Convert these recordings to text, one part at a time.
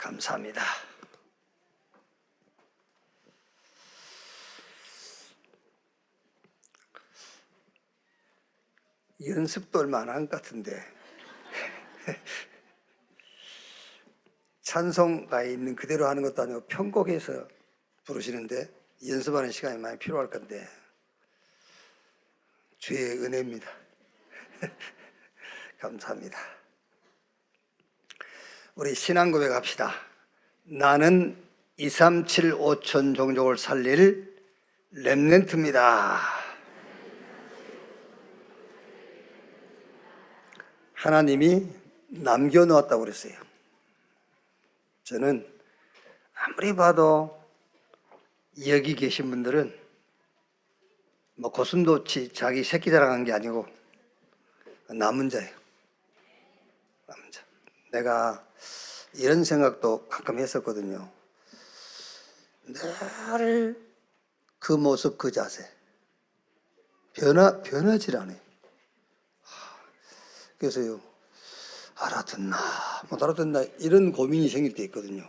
감사합니다. 연습도 얼마 안 한 것 같은데 찬송가에 있는 그대로 하는 것도 아니고 편곡해서 부르시는데 연습하는 시간이 많이 필요할 건데 주의 은혜입니다. 감사합니다. 우리 신앙 고백합시다. 나는 237,5천 종족을 살릴 렘넌트입니다. 하나님이 남겨놓았다고 그랬어요. 저는 아무리 봐도 여기 계신 분들은 뭐 고슴도치 자기 새끼 자랑한 게 아니고 남은 자예요. 남은 자. 내가 이런 생각도 가끔 했었거든요. 늘 그 모습 그 자세 변하질 않아요. 그래서요, 알아듣나 못 알아듣나 이런 고민이 생길 때 있거든요.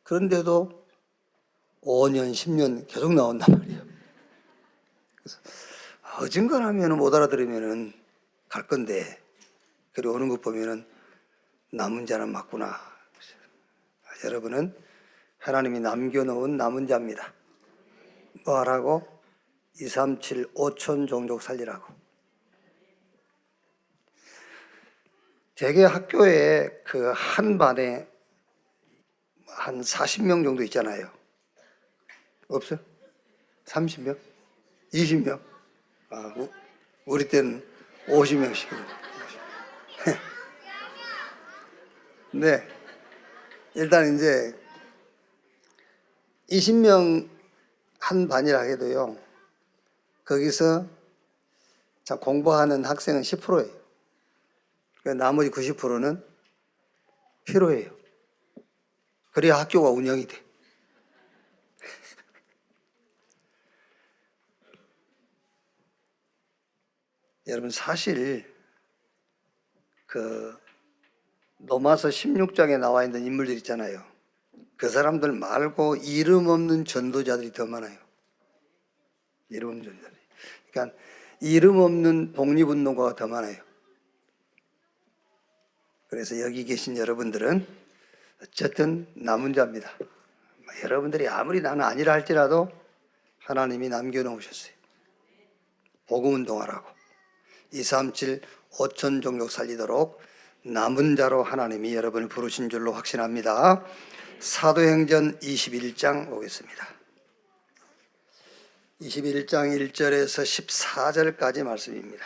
그런데도 5년 10년 계속 나온단 말이에요. 그래서 어중간하면 못 알아들으면 갈 건데, 그리고 오는 것 보면은 남은 자는 맞구나. 여러분은 하나님이 남겨놓은 남은 자입니다. 뭐 하라고? 237,5천 종족 살리라고. 대개 학교에 그 한 반에 한 40명 정도 있잖아요. 없어요? 30명? 20명? 우리 때는 50명씩이거든요. 네. 일단 이제 20명 한 반이라 해도요, 거기서 자, 공부하는 학생은 10%예요. 그러니까 나머지 90%는 필요해요. 그래야 학교가 운영이 돼. 여러분, 사실 그 로마서 16장에 나와 있는 인물들 있잖아요. 그 사람들 말고 이름 없는 전도자들이 더 많아요. 이름 없는 전도자들이. 그러니까 이름 없는 독립운동가가 더 많아요. 그래서 여기 계신 여러분들은 어쨌든 남은 자입니다. 여러분들이 아무리 나는 아니라 할지라도 하나님이 남겨놓으셨어요. 복음운동하라고. 237,5천 종족 살리도록 남은 자로 하나님이 여러분을 부르신 줄로 확신합니다. 사도행전 21장 보겠습니다. 21장 1절에서 14절까지 말씀입니다.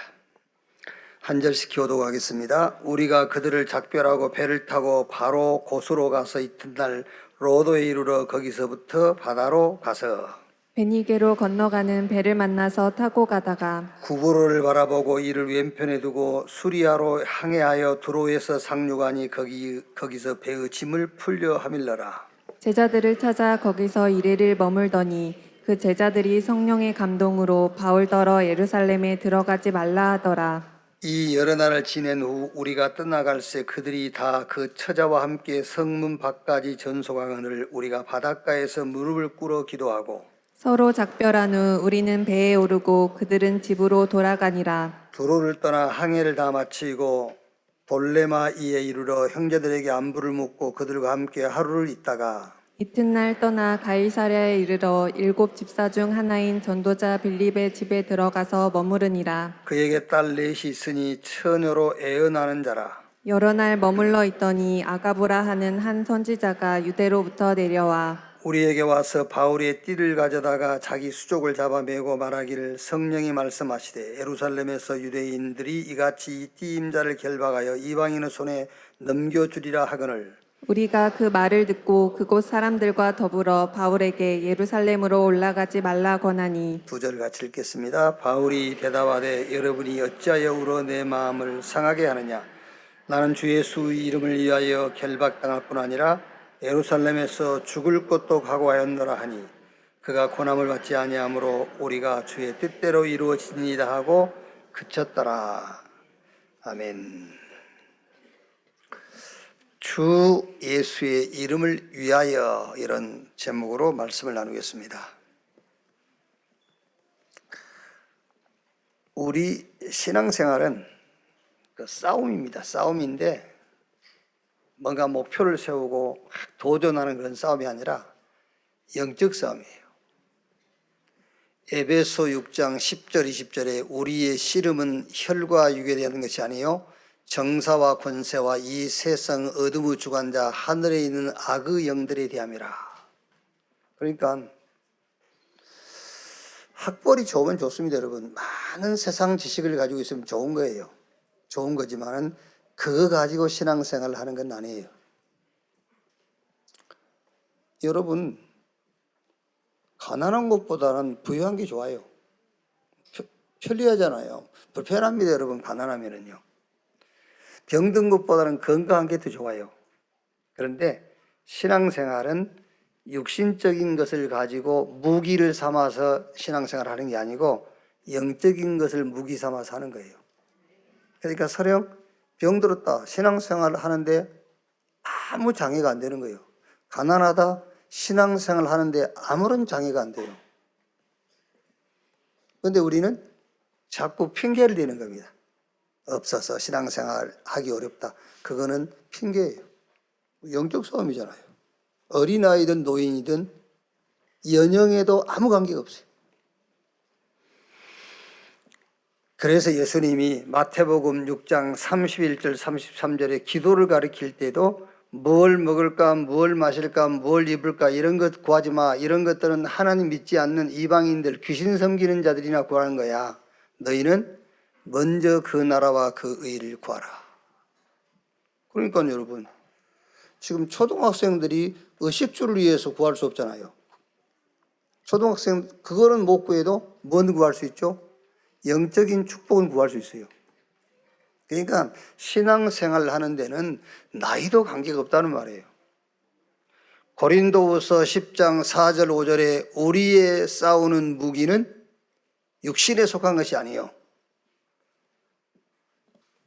한 절씩 교독하겠습니다. 우리가 그들을 작별하고 배를 타고 바로 고수로 가서 이튿날 로도에 이르러 거기서부터 바다로 가서 베니게로 건너가는 배를 만나서 타고 가다가 구부로를 바라보고 이를 왼편에 두고 수리아로 항해하여 두로에서 상륙하니 거기서 배의 짐을 풀려 하밀러라. 제자들을 찾아 거기서 이레를 머물더니 그 제자들이 성령의 감동으로 바울더러 예루살렘에 들어가지 말라 하더라. 이 여러 날을 지낸 후 우리가 떠나갈새 그들이 다 그 처자와 함께 성문 밖까지 전속하거늘 우리가 바닷가에서 무릎을 꿇어 기도하고 서로 작별한 후 우리는 배에 오르고 그들은 집으로 돌아가니라. 두로를 떠나 항해를 다 마치고 돌레마이에 이르러 형제들에게 안부를 묻고 그들과 함께 하루를 있다가 이튿날 떠나 가이사랴에 이르러 7 집사 중 하나인 전도자 빌립의 집에 들어가서 머무르니라. 그에게 딸 넷이 있으니 처녀로 애언하는 자라. 여러 날 머물러 있더니 아가보라 하는 한 선지자가 유대로부터 내려와 우리에게 와서 바울의 띠를 가져다가 자기 수족을 잡아매고 말하기를 성령이 말씀하시되 예루살렘에서 유대인들이 이같이 이 띠임자를 결박하여 이방인의 손에 넘겨주리라 하거늘 우리가 그 말을 듣고 그곳 사람들과 더불어 바울에게 예루살렘으로 올라가지 말라 권하니 2절 같이 읽겠습니다. 바울이 대답하되 여러분이 어찌하여 울어 내 마음을 상하게 하느냐. 나는 주 예수의 이름을 위하여 결박당할 뿐 아니라 예루살렘에서 죽을 것도 각오하였노라 하니 그가 고난을 받지 아니하므로 우리가 주의 뜻대로 이루어지니이다 하고 그쳤더라. 아멘. 주 예수의 이름을 위하여, 이런 제목으로 말씀을 나누겠습니다. 우리 신앙생활은 그 싸움입니다. 싸움인데 뭔가 목표를 세우고 도전하는 그런 싸움이 아니라 영적 싸움이에요. 에베소 6장 10절 20절에 우리의 씨름은 혈과 육에 대한 것이 아니요 정사와 권세와 이 세상 어둠의 주관자 하늘에 있는 악의 영들에 대함이라. 그러니까 학벌이 좋으면 좋습니다, 여러분. 많은 세상 지식을 가지고 있으면 좋은 거예요. 좋은 거지만은 그거 가지고 신앙생활을 하는 건 아니에요. 여러분, 가난한 것보다는 부유한 게 좋아요. 편리하잖아요. 불편합니다, 여러분. 가난하면은요. 병든 것보다는 건강한 게 더 좋아요. 그런데 신앙생활은 육신적인 것을 가지고 무기를 삼아서 신앙생활을 하는 게 아니고 영적인 것을 무기 삼아서 하는 거예요. 그러니까 설령 병들었다, 신앙생활을 하는데 아무 장애가 안 되는 거예요. 가난하다, 신앙생활을 하는데 아무런 장애가 안 돼요. 그런데 우리는 자꾸 핑계를 대는 겁니다. 없어서 신앙생활 하기 어렵다. 그거는 핑계예요. 영적 싸움이잖아요. 어린아이든 노인이든 연령에도 아무 관계가 없어요. 그래서 예수님이 마태복음 6장 31절 33절에 기도를 가르칠 때도 뭘 먹을까, 뭘 마실까, 뭘 입을까 이런 것 구하지 마. 이런 것들은 하나님 믿지 않는 이방인들, 귀신 섬기는 자들이나 구하는 거야. 너희는 먼저 그 나라와 그 의를 구하라. 그러니까 여러분, 지금 초등학생들이 의식주를 위해서 구할 수 없잖아요. 초등학생 그거는 못 구해도 뭔 구할 수 있죠? 영적인 축복은 구할 수 있어요. 그러니까 신앙생활을 하는 데는 나이도 관계가 없다는 말이에요. 고린도후서 10장 4절 5절에 우리의 싸우는 무기는 육신에 속한 것이 아니에요.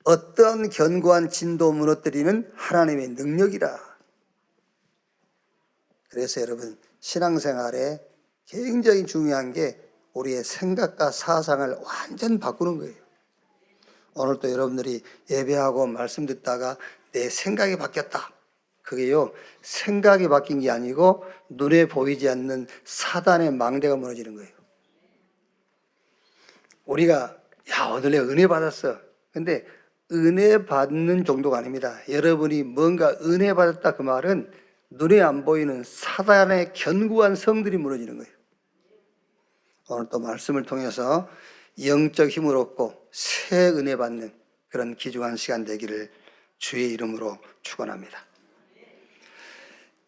어떤 견고한 진도 무너뜨리는 하나님의 능력이라. 그래서 여러분, 신앙생활에 굉장히 중요한 게 우리의 생각과 사상을 완전 바꾸는 거예요. 오늘 또 여러분들이 예배하고 말씀 듣다가 내 생각이 바뀌었다. 그게요, 생각이 바뀐 게 아니고 눈에 보이지 않는 사단의 망대가 무너지는 거예요. 우리가 오늘 내가 은혜 받았어. 근데 은혜 받는 정도가 아닙니다. 여러분이 뭔가 은혜 받았다 그 말은 눈에 안 보이는 사단의 견고한 성들이 무너지는 거예요. 오늘 또 말씀을 통해서 영적 힘을 얻고 새 은혜 받는 그런 귀중한 시간 되기를 주의 이름으로 축원합니다.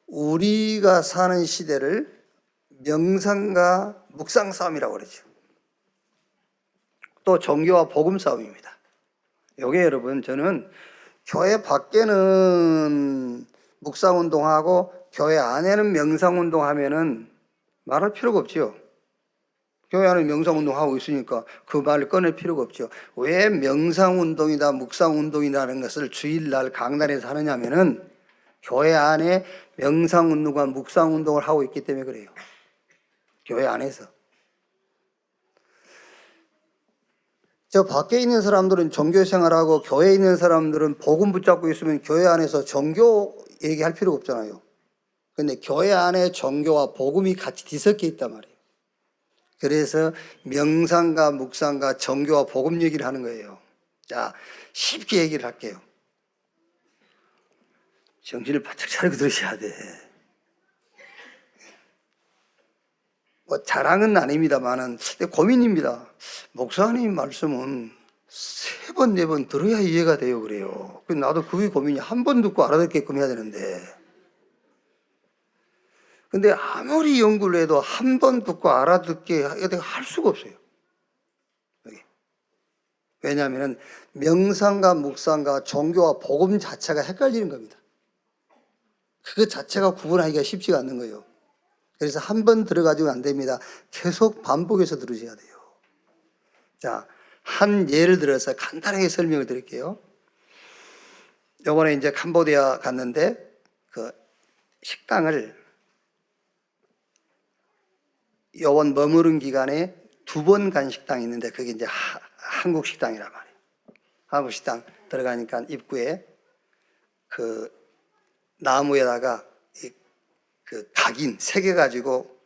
우리가 사는 시대를 명상과 묵상 싸움이라고 그러죠. 또 종교와 복음 싸움입니다. 요게 여러분, 저는 교회 밖에는 묵상 운동하고 교회 안에는 명상 운동하면은 말할 필요가 없죠. 교회 안에 명상운동하고 있으니까 그 말을 꺼낼 필요가 없죠. 왜 명상운동이다 묵상운동이라는 것을 주일날 강단에서 하느냐면은 교회 안에 명상운동과 묵상운동을 하고 있기 때문에 그래요. 교회 안에서. 저 밖에 있는 사람들은 종교생활하고 교회에 있는 사람들은 복음 붙잡고 있으면 교회 안에서 종교 얘기할 필요가 없잖아요. 근데 교회 안에 종교와 복음이 같이 뒤섞여 있단 말이에요. 그래서 명상과 묵상과 정교와 복음 얘기를 하는 거예요. 자, 쉽게 얘기를 할게요. 정신을 바짝 차리고 들으셔야 돼. 뭐 자랑은 아닙니다만은 고민입니다. 목사님 말씀은 3번, 4번 들어야 이해가 돼요 그래요. 나도 그게 고민이 한 번 듣고 알아듣게끔 해야 되는데 근데 아무리 연구를 해도 한 번 듣고 알아듣게 할 수가 없어요. 왜냐하면 명상과 묵상과 종교와 복음 자체가 헷갈리는 겁니다. 그거 자체가 구분하기가 쉽지가 않는 거예요. 그래서 한 번 들어가지고 안 됩니다. 계속 반복해서 들으셔야 돼요. 자, 한 예를 들어서 간단하게 설명을 드릴게요. 요번에 이제 캄보디아 갔는데 그 식당을 요번 머무른 기간에 2번 간 식당이 있는데 그게 이제 한국 식당이란 말이에요. 한국 식당 들어가니까 입구에 그 나무에다가 그 각인 3개 가지고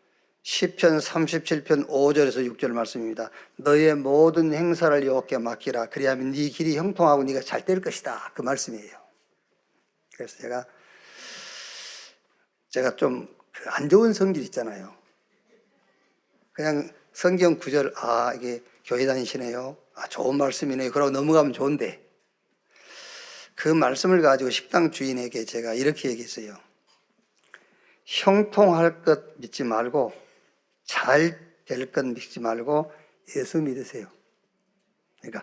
시편 37편 5절에서 6절 말씀입니다. 너의 모든 행사를 여호와께 맡기라. 그리하면 네 길이 형통하고 네가 잘 될 것이다. 그 말씀이에요. 그래서 제가 좀 안 좋은 성질 있잖아요. 그냥 성경 구절, 이게 교회 다니시네요. 좋은 말씀이네요. 그러고 넘어가면 좋은데, 그 말씀을 가지고 식당 주인에게 제가 이렇게 얘기했어요. 형통할 것 믿지 말고, 잘 될 것 믿지 말고, 예수 믿으세요. 그러니까,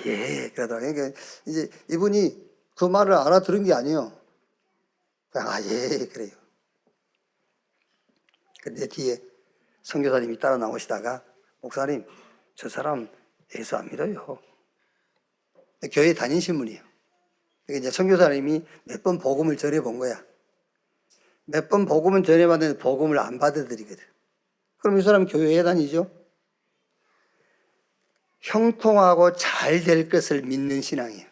예. 그러더라고요. 그러니까 이제 이분이 그 말을 알아들은 게 아니에요. 그냥, 예. 그래요. 근데 뒤에 선교사님이 따라 나오시다가, 목사님, 저 사람 예수 안 믿어요. 교회 다니신 분이에요. 그러니까 이제 선교사님이 몇 번 복음을 전해본 거야. 몇 번 복음은 전해봤는데 복음을 안 받아들이거든. 그럼 이 사람 교회에 다니죠? 형통하고 잘 될 것을 믿는 신앙이에요.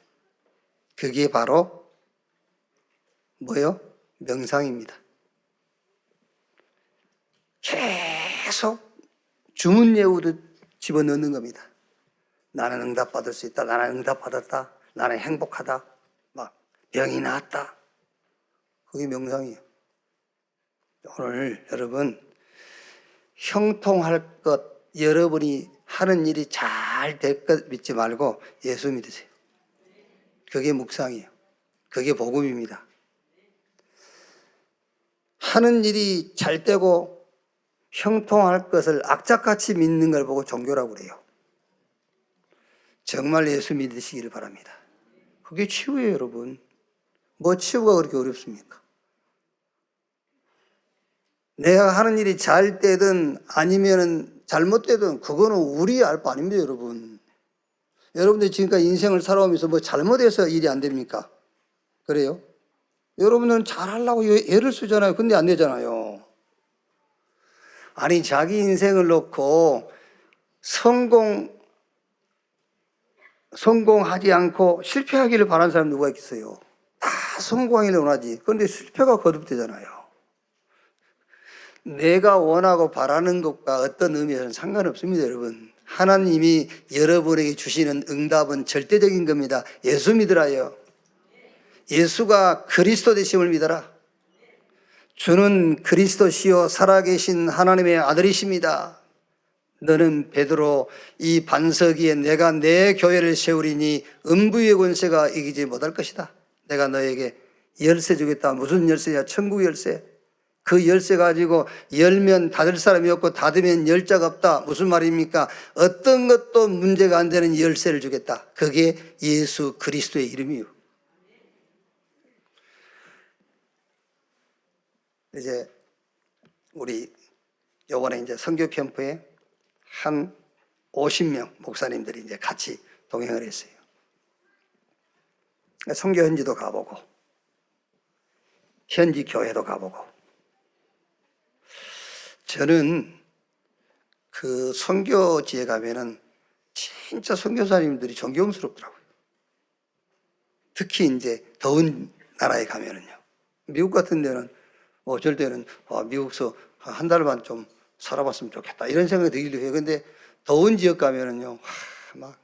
그게 바로 뭐요? 명상입니다. 계속 주문 외우듯 집어넣는 겁니다. 나는 응답받을 수 있다. 나는 응답받았다. 나는 행복하다. 막 병이 나았다. 그게 명상이에요. 오늘 여러분 형통할 것, 여러분이 하는 일이 잘 될 것 믿지 말고 예수 믿으세요. 그게 묵상이에요. 그게 복음입니다. 하는 일이 잘 되고 형통할 것을 악착같이 믿는 걸 보고 종교라고 그래요. 정말 예수 믿으시기를 바랍니다. 그게 치유예요, 여러분. 뭐 치유가 그렇게 어렵습니까? 내가 하는 일이 잘 되든 아니면 잘못되든 그거는 우리 알 바 아닙니다, 여러분. 여러분들 지금까지 인생을 살아오면서 뭐 잘못해서 일이 안 됩니까? 그래요? 여러분들은 잘하려고 애를 쓰잖아요. 근데 안 되잖아요. 아니, 자기 인생을 놓고 성공하지 않고 실패하기를 바라는 사람 누가 있겠어요? 다 성공하기를 원하지. 그런데 실패가 거듭되잖아요. 내가 원하고 바라는 것과 어떤 의미에서는 상관없습니다, 여러분. 하나님이 여러분에게 주시는 응답은 절대적인 겁니다. 예수 믿으라요. 예수가 그리스도 되심을 믿어라. 주는 그리스도시요 살아계신 하나님의 아들이십니다. 너는 베드로, 이 반석 위에 내가 내 교회를 세우리니 음부의 권세가 이기지 못할 것이다. 내가 너에게 열쇠 주겠다. 무슨 열쇠냐? 천국 열쇠. 그 열쇠 가지고 열면 닫을 사람이 없고 닫으면 열 자가 없다. 무슨 말입니까? 어떤 것도 문제가 안 되는 열쇠를 주겠다. 그게 예수 그리스도의 이름이요. 이제 우리 요번에 이제 선교 캠프에 한 50명 목사님들이 이제 같이 동행을 했어요. 선교 현지도 가보고 현지 교회도 가보고. 저는 그 선교지에 가면은 진짜 선교사님들이 존경스럽더라고요. 특히 이제 더운 나라에 가면은요. 미국 같은 데는 어쩔 때는 미국서 한 달만 좀 살아봤으면 좋겠다 이런 생각이 들기도 해요. 근데 더운 지역 가면은요, 막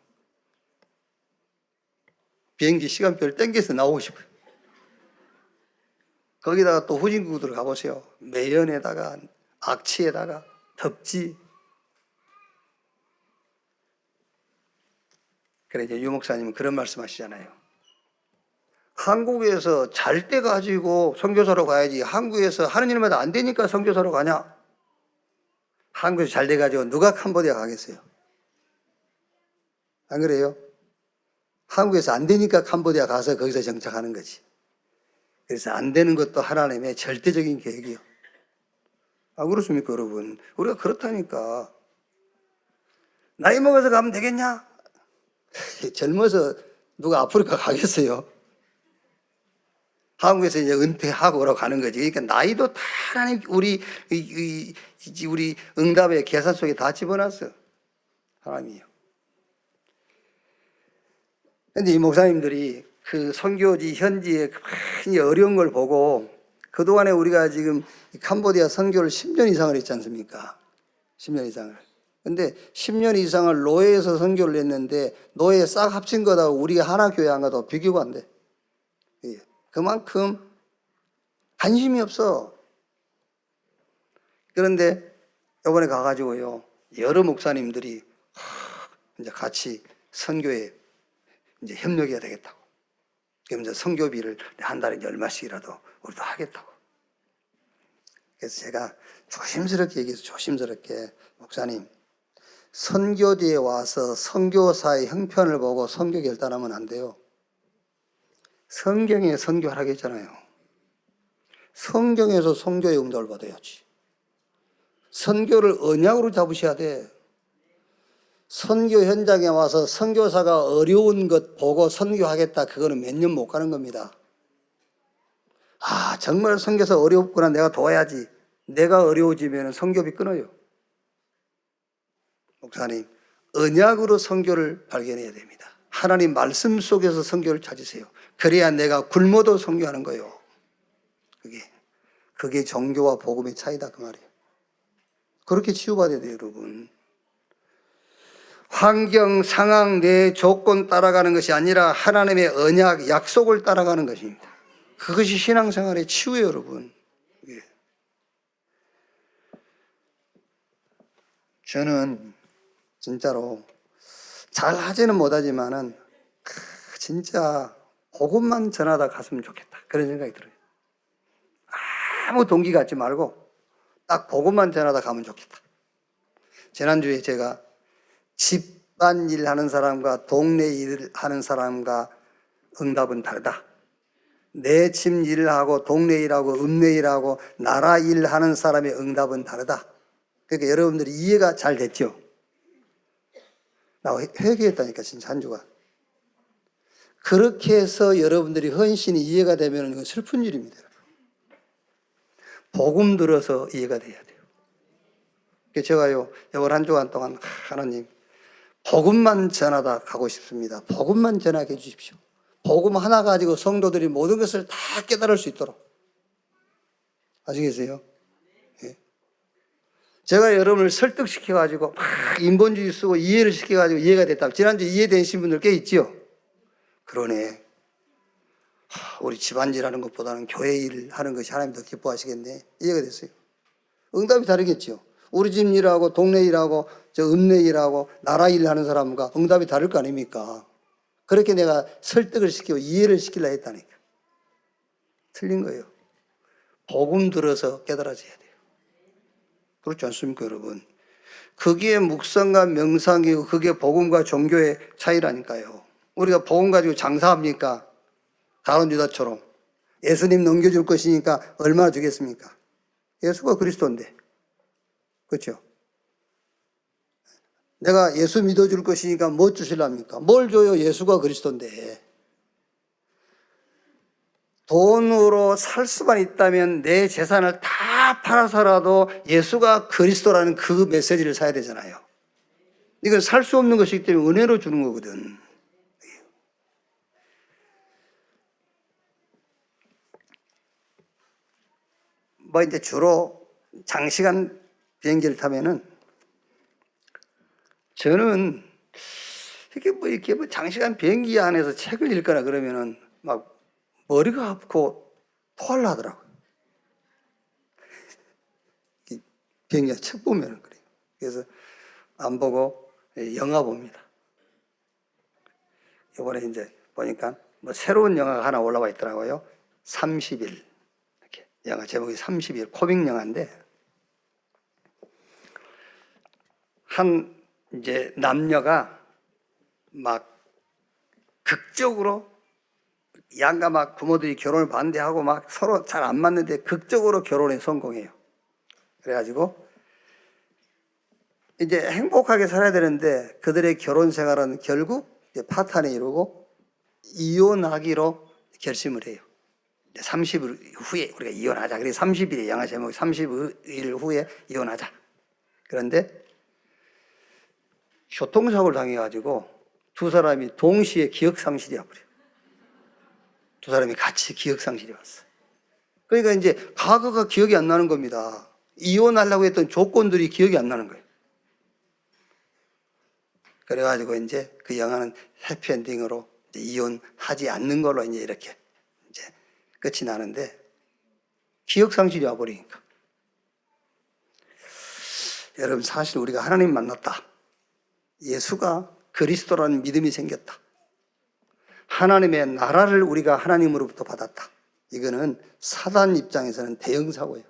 비행기 시간표를 땡겨서 나오고 싶어요. 거기다가 또 후진국들 가보세요. 매연에다가 악취에다가 덥지. 그래 이제 유 목사님은 그런 말씀하시잖아요. 한국에서 잘 때 가지고 선교사로 가야지. 한국에서 하는 일마다 안 되니까 선교사로 가냐? 한국에서 잘 돼 가지고 누가 캄보디아 가겠어요? 안 그래요? 한국에서 안 되니까 캄보디아 가서 거기서 정착하는 거지. 그래서 안 되는 것도 하나님의 절대적인 계획이요. 그렇습니까, 여러분? 우리가 그렇다니까. 나이 먹어서 가면 되겠냐? 젊어서 누가 아프리카 가겠어요? 한국에서 이제 은퇴하고 그러고 가는 거지. 그러니까 나이도 다 하나님 우리 응답의 계산 속에 다 집어놨어. 하나님이요. 근데 이 목사님들이 그 선교지 현지의 큰 어려운 걸 보고 그동안에 우리가 지금 캄보디아 선교를 10년 이상을 했지 않습니까? 10년 이상을. 근데 10년 이상을 노예에서 선교를 했는데 노예 싹 합친 거다고 우리가 하나 교회 안 가도 비교가 안 돼. 그만큼 관심이 없어. 그런데 이번에 가가지고요, 여러 목사님들이 이제 같이 선교에 이제 협력해야 되겠다고. 그럼 이제 선교비를 한 달에 얼마씩이라도 우리도 하겠다고. 그래서 제가 조심스럽게 얘기해서 조심스럽게, 목사님, 선교지에 와서 선교사의 형편을 보고 선교 결단하면 안 돼요. 성경에 선교하라고 했잖아요. 성경에서 선교의 응답을 받아야지. 선교를 언약으로 잡으셔야 돼. 선교 현장에 와서 선교사가 어려운 것 보고 선교하겠다, 그거는 몇 년 못 가는 겁니다. 아, 정말 선교사 어렵구나, 내가 도와야지. 내가 어려워지면 선교비 끊어요. 목사님, 언약으로 선교를 발견해야 됩니다. 하나님 말씀 속에서 선교를 찾으세요. 그래야 내가 굶어도 선교하는 거예요. 그게 종교와 복음의 차이다, 그 말이에요. 그렇게 치유받아야 돼요, 여러분. 환경, 상황, 내 조건 따라가는 것이 아니라 하나님의 언약, 약속을 따라가는 것입니다. 그것이 신앙생활의 치유예요, 여러분. 저는 진짜로 잘 하지는 못하지만은 진짜 복음만 전하다 갔으면 좋겠다, 그런 생각이 들어요. 아무 동기 갖지 말고 딱 복음만 전하다 가면 좋겠다. 지난주에 제가 집안일 하는 사람과 동네 일을 하는 사람과 응답은 다르다. 내 집 일을 하고 동네 일하고 읍내 일하고 나라 일하는 사람의 응답은 다르다. 그러니까 여러분들이 이해가 잘 됐죠? 나 회개했다니까, 진짜 한 주가. 그렇게 해서 여러분들이 헌신이 이해가 되면 이건 슬픈 일입니다. 복음 들어서 이해가 돼야 돼요. 그래서 제가요, 이번 한 주간 동안 하나님, 복음만 전하다 가고 싶습니다. 복음만 전하게 해주십시오. 복음 하나 가지고 성도들이 모든 것을 다 깨달을 수 있도록. 아시겠어요? 예. 제가 여러분을 설득시켜가지고 막 인본주의 쓰고 이해를 시켜가지고 이해가 됐다. 지난주 이해되신 분들 꽤 있지요? 그러네. 우리 집안일 하는 것보다는 교회 일 하는 것이 하나님 더 기뻐하시겠네. 이해가 됐어요. 응답이 다르겠죠. 우리 집 일하고 동네 일하고 저 읍내 일하고 나라 일 하는 사람과 응답이 다를 거 아닙니까? 그렇게 내가 설득을 시키고 이해를 시키려 했다니까. 틀린 거예요. 복음 들어서 깨달아져야 돼요. 그렇지 않습니까, 여러분? 그게 묵상과 명상이고 그게 복음과 종교의 차이라니까요. 우리가 복음 가지고 장사합니까? 가룟 유다처럼 예수님 넘겨줄 것이니까 얼마나 주겠습니까? 예수가 그리스도인데, 그렇죠? 내가 예수 믿어줄 것이니까 뭐 주실랍니까? 뭘 줘요? 예수가 그리스도인데. 돈으로 살 수만 있다면 내 재산을 다 팔아서라도 예수가 그리스도라는 그 메시지를 사야 되잖아요. 이건 살 수 없는 것이기 때문에 은혜로 주는 거거든. 뭐 이제 주로 장시간 비행기를 타면은 저는 이렇게 뭐 장시간 비행기 안에서 책을 읽거나 그러면은 막 머리가 아프고 토하려 하더라고요. 비행기 책 보면은 그래요. 그래서 안 보고 영화 봅니다. 이번에 이제 보니까 뭐 새로운 영화가 하나 올라와 있더라고요. 30일. 영화 제목이 30일, 코믹 영화인데, 한 이제 남녀가 막 극적으로 양가 막 부모들이 결혼을 반대하고 막 서로 잘 안 맞는데 극적으로 결혼에 성공해요. 그래가지고 이제 행복하게 살아야 되는데 그들의 결혼 생활은 결국 이제 파탄에 이르고 이혼하기로 결심을 해요. 30일 후에 우리가 이혼하자. 그래서 30일에 영화 제목이 30일 후에 이혼하자. 그런데 교통사고를 당해가지고 두 사람이 동시에 기억상실이 와버려요. 두 사람이 같이 기억상실이 왔어요. 그러니까 이제 과거가 기억이 안 나는 겁니다. 이혼하려고 했던 조건들이 기억이 안 나는 거예요. 그래가지고 이제 그 영화는 해피엔딩으로 이혼하지 않는 걸로 이제 이렇게 이제 끝이 나는데 기억상실이 와버리니까. 여러분, 사실 우리가 하나님 만났다. 예수가 그리스도라는 믿음이 생겼다. 하나님의 나라를 우리가 하나님으로부터 받았다. 이거는 사단 입장에서는 대형사고예요.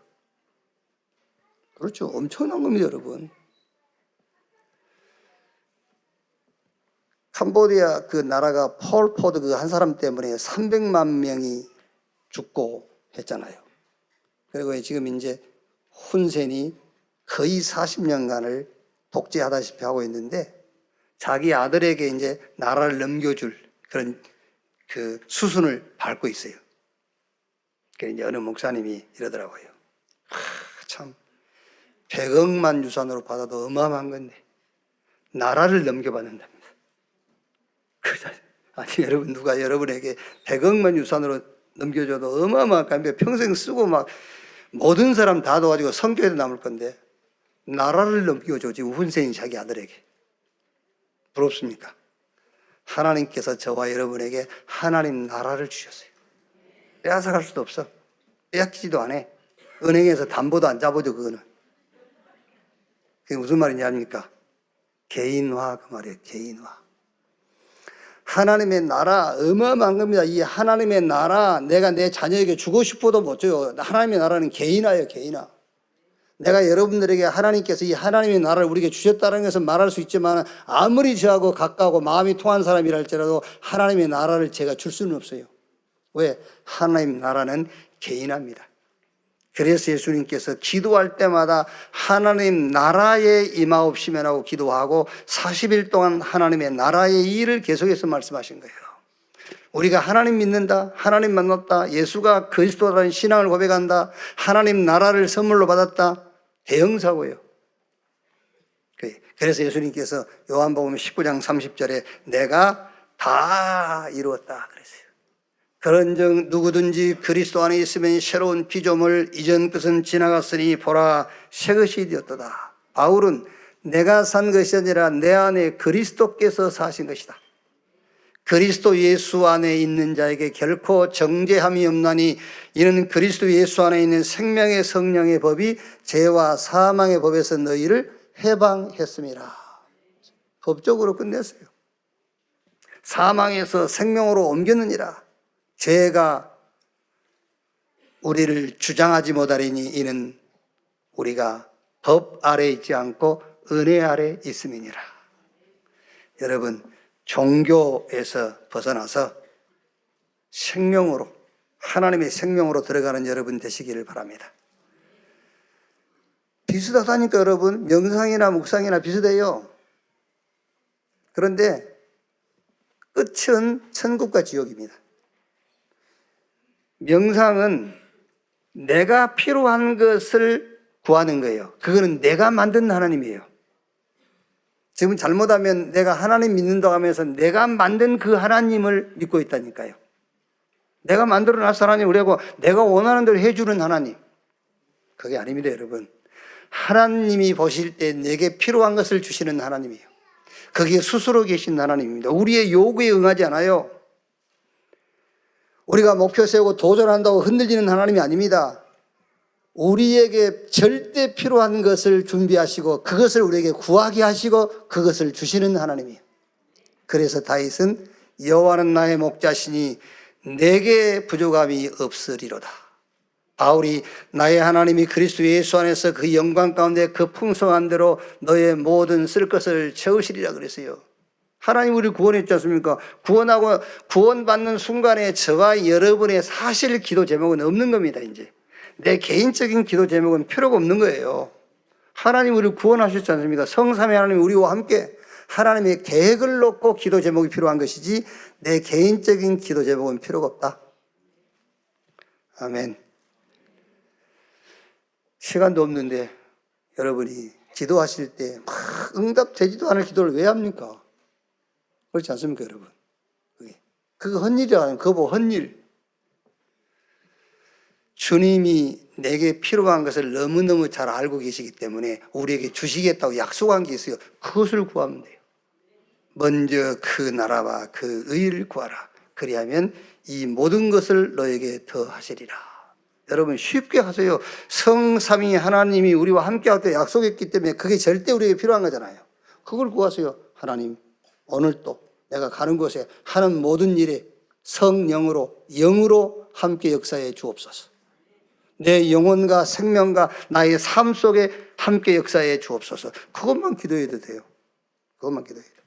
그렇죠. 엄청난 겁니다, 여러분. 캄보디아 그 나라가 폴포드 그 한 사람 때문에 300만 명이 죽고 했잖아요. 그리고 지금 이제 훈센이 거의 40년간을 독재하다시피 하고 있는데 자기 아들에게 이제 나라를 넘겨줄 그런 그 수순을 밟고 있어요. 그래서 이제 어느 목사님이 이러더라고요. 참 100억만 유산으로 받아도 어마어마한 건데 나라를 넘겨받는답니다. 아니 여러분, 누가 여러분에게 100억만 유산으로 넘겨줘도 어마어마한 건데 평생 쓰고 막 모든 사람 다 도와주고 성교에도 남을 건데 나라를 넘겨줘. 지금 훈센이 자기 아들에게. 부럽습니까? 하나님께서 저와 여러분에게 하나님 나라를 주셨어요. 빼앗아갈 수도 없어. 빼앗기지도 않아. 은행에서 담보도 안 잡아줘. 그거는. 그게 무슨 말인지 압니까? 개인화 그 말이에요. 개인화. 하나님의 나라 어마어마한 겁니다. 이 하나님의 나라 내가 내 자녀에게 주고 싶어도 못 줘요. 하나님의 나라는 개인화예요. 개인화. 내가 여러분들에게 하나님께서 이 하나님의 나라를 우리에게 주셨다는 것은 말할 수 있지만 아무리 저하고 가까우고 마음이 통한 사람이라 할지라도 하나님의 나라를 제가 줄 수는 없어요. 왜? 하나님 나라는 개인화입니다. 그래서 예수님께서 기도할 때마다 하나님 나라에 임하옵시면 하고 기도하고 40일 동안 하나님의 나라의 일을 계속해서 말씀하신 거예요. 우리가 하나님 믿는다, 하나님 만났다, 예수가 그리스도라는 신앙을 고백한다, 하나님 나라를 선물로 받았다, 대형사고예요. 그래서 예수님께서 요한복음 19장 30절에 내가 다 이루었다 그랬어요. 그런즉 누구든지 그리스도 안에 있으면 새로운 피조물, 이전 것은 지나갔으니 보라 새 것이 되었도다. 바울은 내가 산 것이 아니라 내 안에 그리스도께서 사신 것이다. 그리스도 예수 안에 있는 자에게 결코 정죄함이 없나니 이는 그리스도 예수 안에 있는 생명의 성령의 법이 죄와 사망의 법에서 너희를 해방했습니다. 법적으로 끝냈어요. 사망에서 생명으로 옮겼느니라. 죄가 우리를 주장하지 못하리니 이는 우리가 법 아래 있지 않고 은혜 아래 있음이니라. 여러분, 종교에서 벗어나서 생명으로, 하나님의 생명으로 들어가는 여러분 되시기를 바랍니다. 비슷하다니까 여러분. 명상이나 묵상이나 비슷해요. 그런데 끝은 천국과 지옥입니다. 명상은 내가 필요한 것을 구하는 거예요. 그거는 내가 만든 하나님이에요. 지금 잘못하면 내가 하나님 믿는다고 하면서 내가 만든 그 하나님을 믿고 있다니까요. 내가 만들어놨어 하나님 그러고 내가 원하는 대로 해주는 하나님. 그게 아닙니다, 여러분. 하나님이 보실 때 내게 필요한 것을 주시는 하나님이에요. 거기에 스스로 계신 하나님입니다. 우리의 요구에 응하지 않아요. 우리가 목표 세우고 도전한다고 흔들리는 하나님이 아닙니다. 우리에게 절대 필요한 것을 준비하시고 그것을 우리에게 구하게 하시고 그것을 주시는 하나님이에요. 그래서 다윗은 여호와는 나의 목자시니 내게 부족함이 없으리로다. 바울이 나의 하나님이 그리스도 예수 안에서 그 영광 가운데 그 풍성한 대로 너의 모든 쓸 것을 채우시리라 그랬어요. 하나님 우리를 구원했지 않습니까? 구원하고 구원받는 순간에 저와 여러분의 사실 기도 제목은 없는 겁니다. 이제 내 개인적인 기도 제목은 필요가 없는 거예요. 하나님 우리를 구원하셨지 않습니까? 성삼위 하나님 우리와 함께 하나님의 계획을 놓고 기도 제목이 필요한 것이지 내 개인적인 기도 제목은 필요가 없다. 아멘. 시간도 없는데 여러분이 기도하실 때 막 응답되지도 않을 기도를 왜 합니까? 그렇지 않습니까, 여러분? 그거 헛일이라는 그거 헛일. 주님이 내게 필요한 것을 너무너무 잘 알고 계시기 때문에 우리에게 주시겠다고 약속한 게 있어요. 그것을 구하면 돼요. 먼저 그 나라와 그 의를 구하라. 그리하면 이 모든 것을 너에게 더하시리라. 여러분 쉽게 하세요. 성삼위 하나님이 우리와 함께하겠다고 약속했기 때문에 그게 절대 우리에게 필요한 거잖아요. 그걸 구하세요. 하나님, 오늘도 내가 가는 곳에 하는 모든 일에 성령으로 영으로 함께 역사해 주옵소서. 내 영혼과 생명과 나의 삶 속에 함께 역사해 주옵소서. 그것만 기도해도 돼요. 그것만 기도해도 돼요.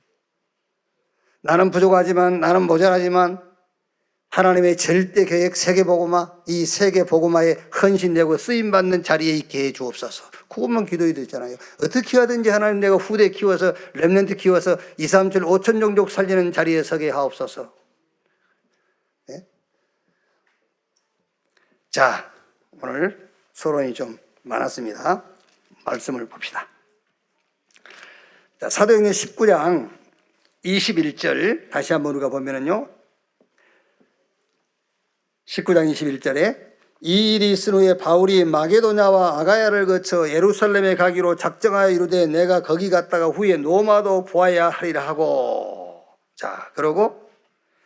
나는 부족하지만, 나는 모자라지만 하나님의 절대 계획 세계복음화, 이 세계복음화에 헌신되고 쓰임받는 자리에 있게 해 주옵소서. 그것만 기도해도 되잖아요. 어떻게 하든지 하나님 내가 후대 키워서 렘넌트 키워서 2, 3, 7, 5천 종족 살리는 자리에 서게 하옵소서. 네? 자, 오늘 소론이 좀 많았습니다. 말씀을 봅시다. 자, 사도행전 19장 21절 다시 한번 우리가 보면은요. 19장 21절에 이 일이 있은 후에 바울이 마게도냐와 아가야를 거쳐 예루살렘에 가기로 작정하여 이르되 내가 거기 갔다가 후에 로마도 보아야 하리라 하고. 자, 그러고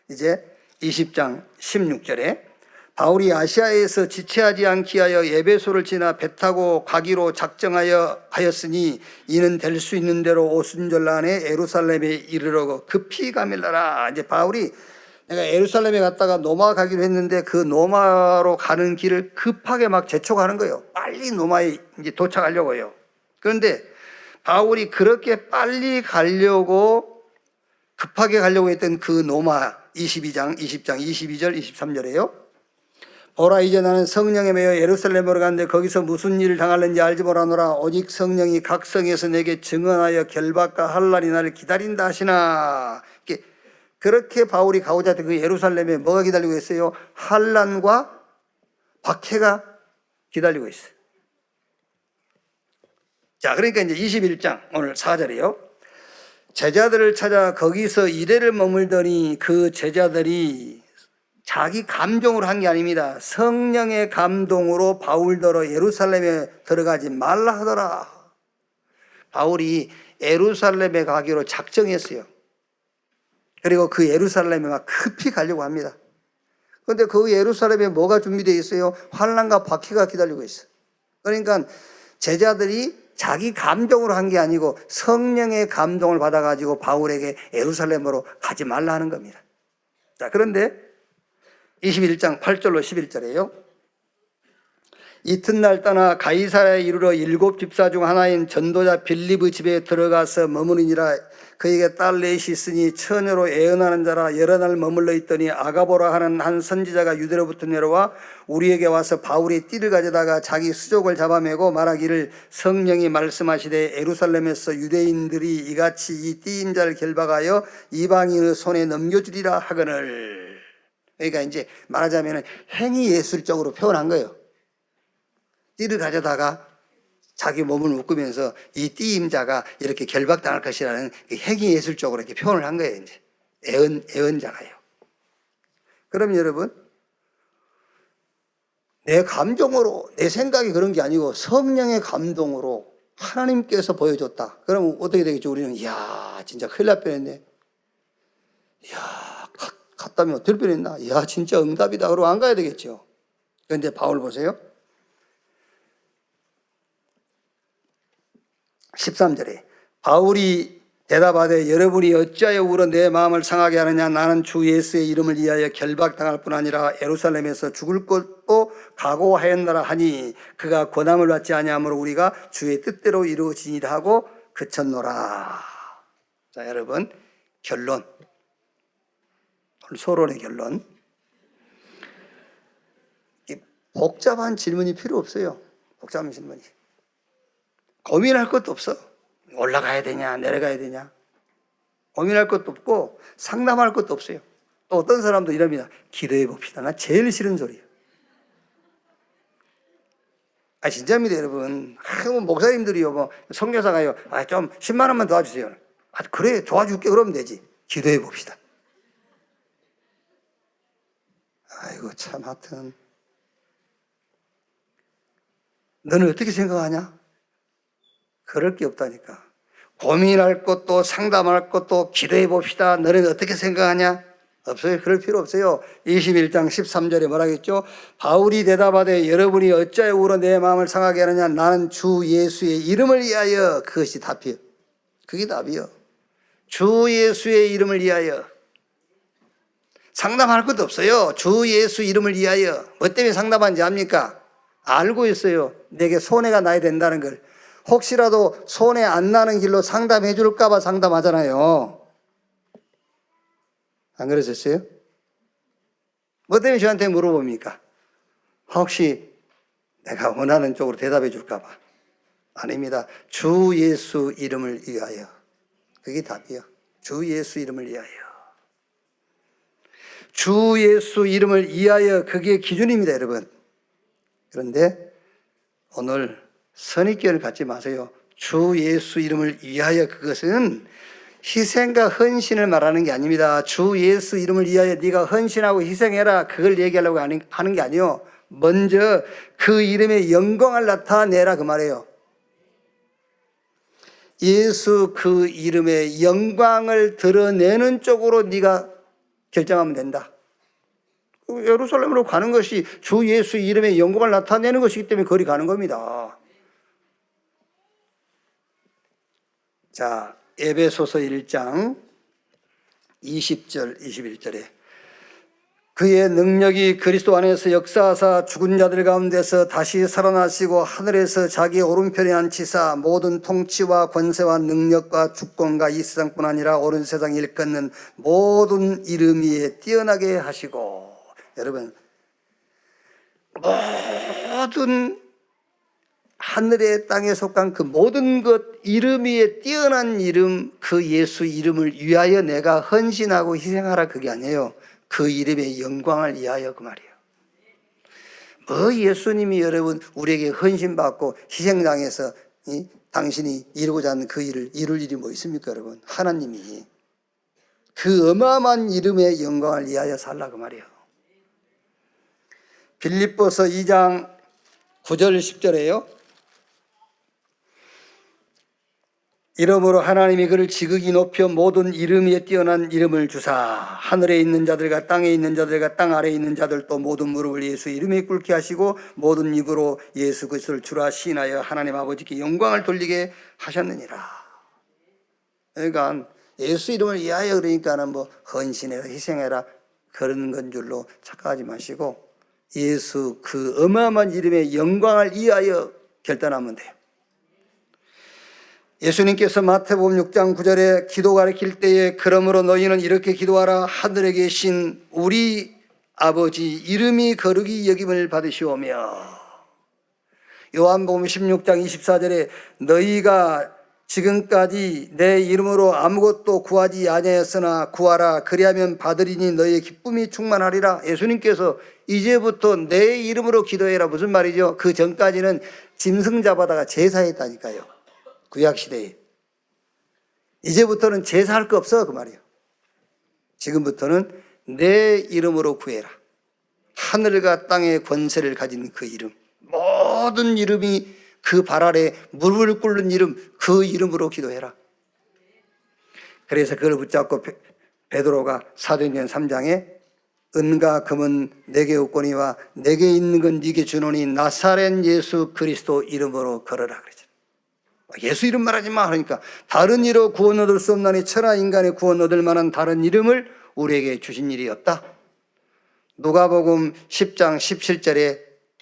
이제 20장 16절에 바울이 아시아에서 지체하지 않기 하여 에베소를 지나 배 타고 가기로 작정하였으니 이는 될 수 있는 대로 오순절 안에 예루살렘에 이르려고 급히 가밀라라. 이제 바울이 내가 예루살렘에 갔다가 노마 가기로 했는데 그 노마로 가는 길을 급하게 막 재촉하는 거예요. 빨리 노마에 이제 도착하려고요. 그런데 바울이 그렇게 빨리 가려고 급하게 가려고 했던 그 노마 20장 22절 23절에요. 보라 이제 나는 성령에 매여 예루살렘으로 가는데 거기서 무슨 일을 당할는지 알지 못하노라. 오직 성령이 각 성에서 내게 증언하여 결박과 환난이 나를 기다린다 하시나. 그렇게 바울이 가고자 했던 그 예루살렘에 뭐가 기다리고 있어요? 환난과 박해가 기다리고 있어요. 자, 그러니까 이제 21장 오늘 4절이에요. 제자들을 찾아 거기서 이래를 머물더니 그 제자들이 자기 감정으로 한 게 아닙니다. 성령의 감동으로 바울더러 예루살렘에 들어가지 말라 하더라. 바울이 예루살렘에 가기로 작정했어요. 그리고 그 예루살렘에 막 급히 가려고 합니다. 그런데 그 예루살렘에 뭐가 준비되어 있어요? 환난과 박해가 기다리고 있어요. 그러니까 제자들이 자기 감정으로 한 게 아니고 성령의 감동을 받아가지고 바울에게 예루살렘으로 가지 말라 하는 겁니다. 자, 그런데 21장 8절로 11절에요. 이튿날 떠나 가이사랴에 이르러 7 집사 중 하나인 전도자 빌립의 집에 들어가서 머무르니라. 그에게 딸 넷이 있으니 처녀로 애언하는 자라. 여러 날 머물러 있더니 아가보라 하는 한 선지자가 유대로부터 내려와 우리에게 와서 바울이 띠를 가져다가 자기 수족을 잡아매고 말하기를 성령이 말씀하시되 예루살렘에서 유대인들이 이같이 이 띠인 자를 결박하여 이방인의 손에 넘겨주리라 하거늘. 그러니까 이제 말하자면 행위 예술적으로 표현한 거예요. 띠를 가져다가 자기 몸을 묶으면서 이 띠임자가 이렇게 결박당할 것이라는 행위 예술적으로 이렇게 표현을 한 거예요. 이제 애언자가요. 그럼 여러분, 내 감정으로 내 생각이 그런 게 아니고 성령의 감동으로 하나님께서 보여줬다. 그러면 어떻게 되겠죠? 우리는 이야 진짜 큰일 날 뻔했네. 이야 갔다면 어떨 뻔했나. 이야 진짜 응답이다. 그러고 안 가야 되겠죠. 그런데 바울 보세요. 13절에 바울이 대답하되 여러분이 어찌하여 울어 내 마음을 상하게 하느냐. 나는 주 예수의 이름을 위하여 결박당할 뿐 아니라 예루살렘에서 죽을 것도 각오하였노라 하니 그가 고난을 받지 아니하므로 우리가 주의 뜻대로 이루어지니라 하고 그쳤노라. 자, 여러분, 결론, 오늘 소론의 결론. 복잡한 질문이 필요 없어요. 복잡한 질문이. 고민할 것도 없어. 올라가야 되냐 내려가야 되냐 고민할 것도 없고 상담할 것도 없어요. 또 어떤 사람도 이럽니다. 기도해 봅시다. 나 제일 싫은 소리예요. 진짜입니다, 여러분. 목사님들이요, 선교사가요, 좀 10만 원만 도와주세요. 그래, 도와줄게. 그러면 되지. 기도해 봅시다. 아이고, 참, 하여튼. 너는 어떻게 생각하냐? 그럴 게 없다니까. 고민할 것도 상담할 것도 기도해 봅시다. 너는 어떻게 생각하냐? 없어요. 그럴 필요 없어요. 21장 13절에 뭐라고 했죠? 바울이 대답하되 여러분이 어찌하여 울어 내 마음을 상하게 하느냐? 나는 주 예수의 이름을 위하여. 그것이 답이요. 그게 답이요. 주 예수의 이름을 위하여. 상담할 것도 없어요. 주 예수 이름을 위하여. 뭐 때문에 상담하는지 압니까? 알고 있어요. 내게 손해가 나야 된다는 걸. 혹시라도 손해 안 나는 길로 상담해 줄까 봐 상담하잖아요. 안 그러셨어요? 뭐 때문에 저한테 물어봅니까? 혹시 내가 원하는 쪽으로 대답해 줄까 봐. 아닙니다. 주 예수 이름을 위하여. 그게 답이요. 주 예수 이름을 위하여. 주 예수 이름을 위하여. 그게 기준입니다, 여러분. 그런데 오늘 선입견을 갖지 마세요. 주 예수 이름을 위하여. 그것은 희생과 헌신을 말하는 게 아닙니다. 주 예수 이름을 위하여 네가 헌신하고 희생해라. 그걸 얘기하려고 하는 게 아니요. 먼저 그 이름의 영광을 나타내라 그 말이에요. 예수 그 이름의 영광을 드러내는 쪽으로 네가 결정하면 된다. 예루살렘으로 가는 것이 주 예수 이름의 영광을 나타내는 것이기 때문에 거리 가는 겁니다. 자, 에베소서 1장 20절 21절에 그의 능력이 그리스도 안에서 역사하사 죽은 자들 가운데서 다시 살아나시고 하늘에서 자기 오른편에 앉히사 모든 통치와 권세와 능력과 주권과 이 세상뿐 아니라 오른 세상 일컫는 모든 이름 위에 뛰어나게 하시고. 여러분, 모든 하늘의 땅에 속한 그 모든 것 이름 위에 뛰어난 이름, 그 예수 이름을 위하여 내가 헌신하고 희생하라. 그게 아니에요. 그 이름의 영광을 위하여 그 말이에요. 뭐 예수님이 여러분 우리에게 헌신받고 희생당해서 당신이 이루고자 하는 그 일을 이룰 일이 뭐 있습니까, 여러분? 하나님이 그 어마어마한 이름의 영광을 위하여 살라 그 말이에요. 빌립보서 2장 9절 10절에요. 이러므로 하나님이 그를 지극히 높여 모든 이름 위에 뛰어난 이름을 주사 하늘에 있는 자들과 땅에 있는 자들과 땅 아래에 있는 자들도 모든 무릎을 예수 이름에 꿇게 하시고 모든 입으로 예수 그리스도를 주라 시인하여 하나님 아버지께 영광을 돌리게 하셨느니라. 그러니까 예수 이름을 위하여 그러니까는 뭐 헌신해라 희생해라 그러는 건 줄로 착각하지 마시고 예수 그 어마어마한 이름의 영광을 위하여 결단하면 돼요. 예수님께서 마태복음 6장 9절에 기도 가르칠 때에 그러므로 너희는 이렇게 기도하라. 하늘에 계신 우리 아버지 이름이 거룩히 여김을 받으시오며. 요한복음 16장 24절에 너희가 지금까지 내 이름으로 아무것도 구하지 아니하였으나 구하라. 그리하면 받으리니 너희의 기쁨이 충만하리라. 예수님께서 이제부터 내 이름으로 기도해라. 무슨 말이죠? 그 전까지는 짐승 잡아다가 제사했다니까요. 구약시대에. 이제부터는 제사할 거 없어 그 말이에요. 지금부터는 내 이름으로 구해라. 하늘과 땅의 권세를 가진 그 이름, 모든 이름이 그 발 아래 무릎을 꿇는 이름, 그 이름으로 기도해라. 그래서 그걸 붙잡고 베드로가 사도행전 3장에 은과 금은 내게 없거니와 내게 있는 건 네게 주노니 나사렛 예수 그리스도 이름으로 걸어라 그러죠. 예수 이름 말하지 마 그러니까 다른 이로 구원 얻을 수 없나니 천하 인간의 구원 얻을 만한 다른 이름을 우리에게 주신 일이 없다. 누가복음 10장 17절에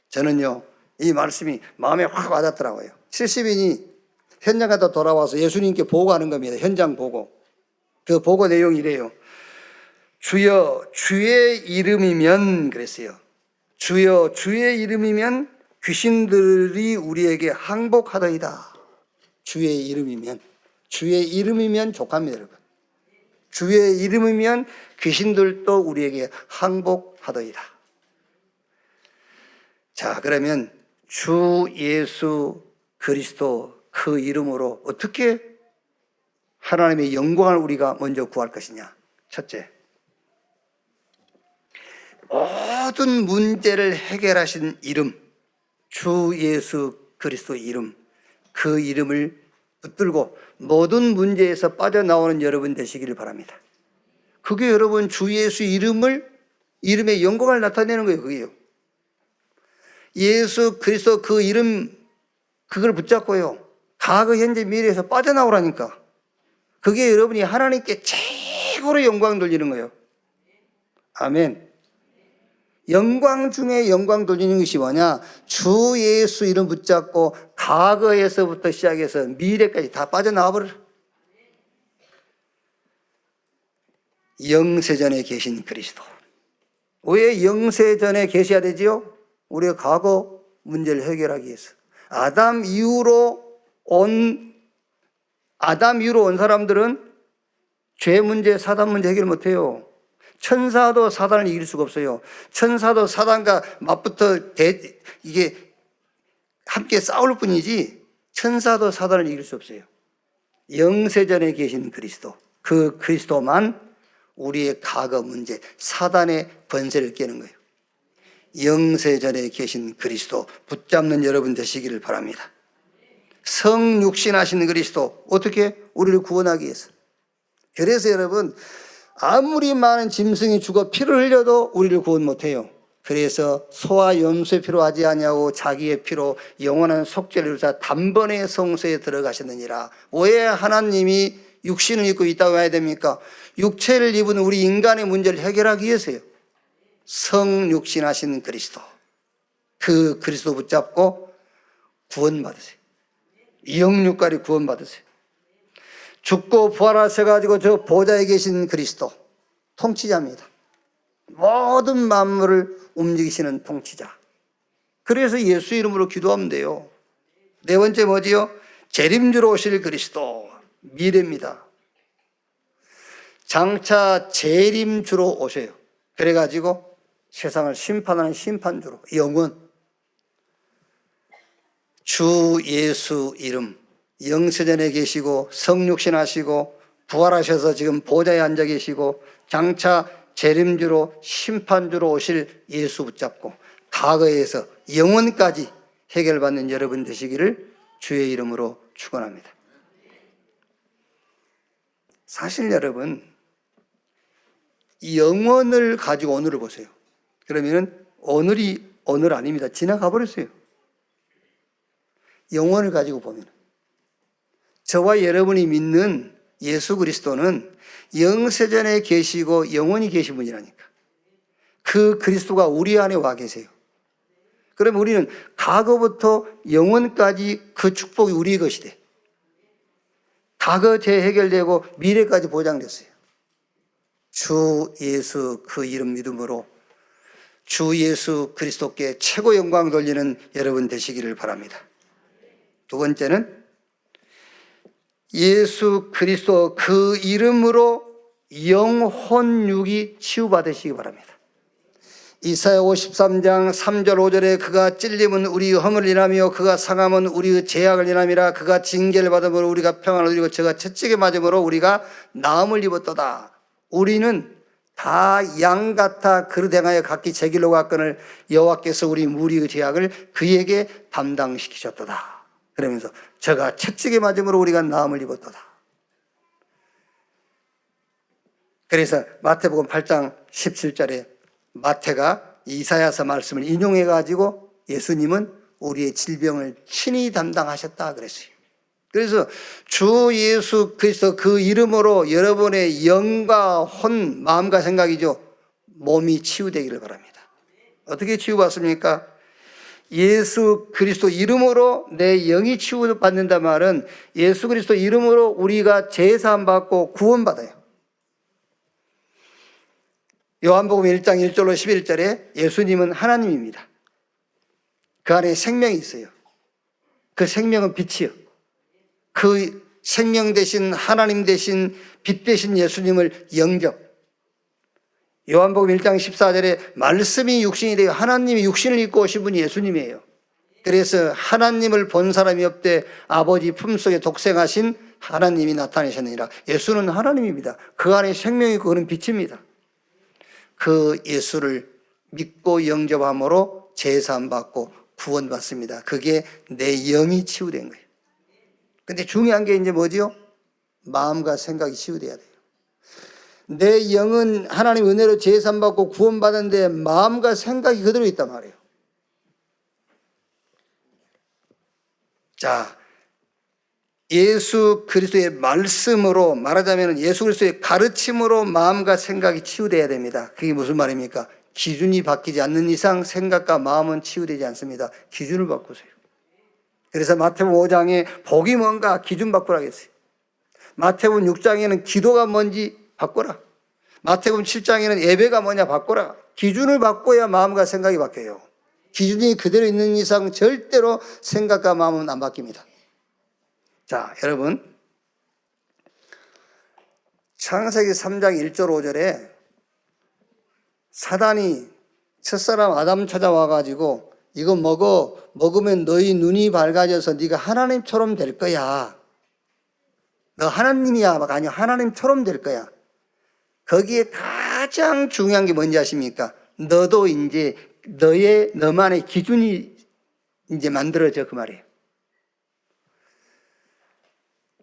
저는요 이 말씀이 마음에 확 와닿더라고요. 70인이 현장 갔다 돌아와서 예수님께 보고하는 겁니다. 현장 보고. 그 보고 내용이 이래요. 주여 주의 이름이면 그랬어요. 주여 주의 이름이면 귀신들이 우리에게 항복하더이다. 주의 이름이면, 주의 이름이면 족합니다, 여러분. 주의 이름이면 귀신들도 우리에게 항복하더이다. 자, 그러면 주 예수 그리스도 그 이름으로 어떻게 하나님의 영광을 우리가 먼저 구할 것이냐? 첫째, 모든 문제를 해결하신 이름, 주 예수 그리스도의 이름, 그 이름을 붙들고 모든 문제에서 빠져나오는 여러분 되시기를 바랍니다. 그게 여러분 주 예수 이름의 영광을 나타내는 거예요. 그게요. 예수 그리스도 그 이름, 그걸 붙잡고요, 과거 현재 미래에서 빠져나오라니까. 그게 여러분이 하나님께 최고로 영광 돌리는 거예요. 아멘. 영광 중에 영광 돌리는 것이 뭐냐? 주 예수 이름 붙잡고 과거에서부터 시작해서 미래까지 다 빠져나와 버려. 영세전에 계신 그리스도. 왜 영세전에 계셔야 되지요? 우리의 과거 문제를 해결하기 위해서. 아담 이후로 온 사람들은 죄 문제, 사단 문제 해결 못해요. 천사도 사단을 이길 수가 없어요. 천사도 사단과 맞붙어 이게 함께 싸울 뿐이지 천사도 사단을 이길 수 없어요. 영세전에 계신 그리스도, 그 그리스도만 우리의 과거 문제, 사단의 번세를 깨는 거예요. 영세전에 계신 그리스도 붙잡는 여러분 되시기를 바랍니다. 성육신하신 그리스도, 어떻게? 우리를 구원하기 위해서. 그래서 여러분, 아무리 많은 짐승이 죽어 피를 흘려도 우리를 구원 못해요. 그래서 소와 염소의 피로 하지 아니하고 자기의 피로 영원한 속죄를 이루사 단번에 성소에 들어가셨느니라. 왜 하나님이 육신을 입고 있다고 해야 됩니까? 육체를 입은 우리 인간의 문제를 해결하기 위해서요. 성육신하신 그리스도, 그 그리스도 붙잡고 구원받으세요. 영육까지 구원받으세요. 죽고 부활하셔가지고 저 보좌에 계신 그리스도, 통치자입니다. 모든 만물을 움직이시는 통치자. 그래서 예수 이름으로 기도하면 돼요. 네 번째 뭐지요? 재림주로 오실 그리스도, 미래입니다. 장차 재림주로 오셔요. 그래가지고 세상을 심판하는 심판주로, 영원. 주 예수 이름, 영세전에 계시고 성육신하시고 부활하셔서 지금 보좌에 앉아 계시고 장차 재림주로 심판주로 오실 예수 붙잡고 과거에서 영원까지 해결받는 여러분 되시기를 주의 이름으로 축원합니다. 사실 여러분, 영원을 가지고 오늘을 보세요. 그러면 오늘이 오늘 아닙니다. 지나가 버렸어요. 영원을 가지고 보면 저와 여러분이 믿는 예수 그리스도는 영세전에 계시고 영원히 계신 분이라니까. 그 그리스도가 우리 안에 와 계세요. 그러면 우리는 과거부터 영원까지 그 축복이 우리의 것이 돼. 과거 죄 해결되고 미래까지 보장됐어요. 주 예수 그 이름 믿음으로 주 예수 그리스도께 최고 영광 돌리는 여러분 되시기를 바랍니다. 두 번째는 예수 그리스도 그 이름으로 영혼육이 치유받으시기 바랍니다. 이사야 53장 3절 5절에 그가 찔림은 우리 허물을 인하며 그가 상함은 우리의 죄악을 인함이라. 그가 징계를 받음으로 우리가 평안을 누리고 저가 채찍에 맞음으로 우리가 나음을 입었도다. 우리는 다 양 같아 그릇 행하여 각기 제 길로 갔거늘 여호와께서 우리 무리의 죄악을 그에게 담당시키셨도다. 그러면서 저가 채찍에 맞음으로 우리가 나음을 입었도다. 그래서 마태복음 8장 17절에 마태가 이사야서 말씀을 인용해 가지고 예수님은 우리의 질병을 친히 담당하셨다 그랬어요. 그래서 주 예수 그리스도 그 이름으로 여러분의 영과 혼, 마음과 생각이죠, 몸이 치유되기를 바랍니다. 어떻게 치유받습니까? 예수 그리스도 이름으로 내 영이 치유받는다 말은 예수 그리스도 이름으로 우리가 제사함 받고 구원받아요. 요한복음 1장 1절로 11절에 예수님은 하나님입니다. 그 안에 생명이 있어요. 그 생명은 빛이요. 그 생명 되신 하나님 되신 빛 되신 예수님을 영접. 요한복음 1장 14절에 말씀이 육신이 되어 하나님이 육신을 입고 오신 분이 예수님이에요. 그래서 하나님을 본 사람이 없되 아버지 품속에 독생하신 하나님이 나타나셨느니라. 예수는 하나님입니다. 그 안에 생명이 있고 그는 빛입니다. 그 예수를 믿고 영접함으로 제사함받고 구원받습니다. 그게 내 영이 치유된 거예요. 근데 중요한 게 이제 뭐지요? 마음과 생각이 치유돼야 돼요. 내 영은 하나님 은혜로 제사함받고 구원받았는데 마음과 생각이 그대로 있단 말이에요. 자, 예수 그리스도의 말씀으로 말하자면 예수 그리스도의 가르침으로 마음과 생각이 치유돼야 됩니다. 그게 무슨 말입니까? 기준이 바뀌지 않는 이상 생각과 마음은 치유되지 않습니다. 기준을 바꾸세요. 그래서 마태복음 5장에 복이 뭔가 기준 바꾸라고 했어요. 마태복음 6장에는 기도가 뭔지 바꿔라. 마태복음 7장에는 예배가 뭐냐 바꿔라. 기준을 바꿔야 마음과 생각이 바뀌어요. 기준이 그대로 있는 이상 절대로 생각과 마음은 안 바뀝니다. 자, 여러분, 창세기 3장 1절 5절에 사단이 첫사람 아담 찾아와가지고 이거 먹으면 너희 눈이 밝아져서 네가 하나님처럼 될 거야. 너 하나님이야. 아니요, 하나님처럼 될 거야. 거기에 가장 중요한 게 뭔지 아십니까? 너도 이제 너만의 기준이 이제 만들어져, 그 말이에요.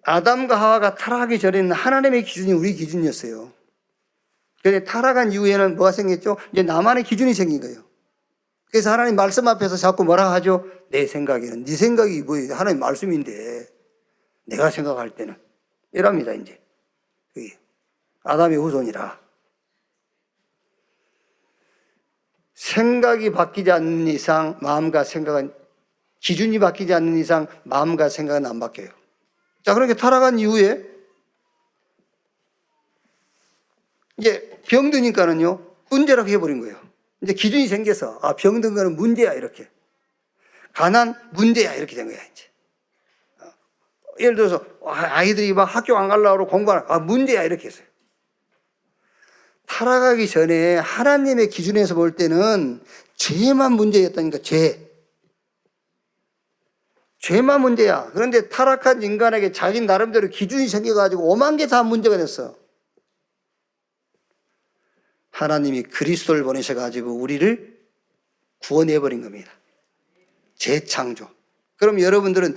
아담과 하와가 타락하기 전에는 하나님의 기준이 우리 기준이었어요. 그런데 타락한 이후에는 뭐가 생겼죠? 이제 나만의 기준이 생긴 거예요. 그래서 하나님 말씀 앞에서 자꾸 뭐라 하죠? 내 생각에는. 네 생각이 뭐예요? 하나님 말씀인데 내가 생각할 때는 이랍니다. 이제 그게 아담의 후손이라. 생각이 바뀌지 않는 이상 마음과 생각은, 기준이 바뀌지 않는 이상 마음과 생각은 안 바뀌어요. 자, 그러니까 타락한 이후에 이제 병드니까는요 문제라고 해버린 거예요. 이제 기준이 생겨서 병든 거는 문제야, 이렇게. 가난 문제야, 이렇게 된 거야. 이제 예를 들어서 아이들이 막 학교 안 가려고 공부하는 문제야, 이렇게 했어요. 타락하기 전에 하나님의 기준에서 볼 때는 죄만 문제였다니까. 죄만 문제야. 그런데 타락한 인간에게 자기 나름대로 기준이 생겨가지고 오만 개 다 문제가 됐어. 하나님이 그리스도를 보내셔가지고 우리를 구원해버린 겁니다. 재창조. 그럼 여러분들은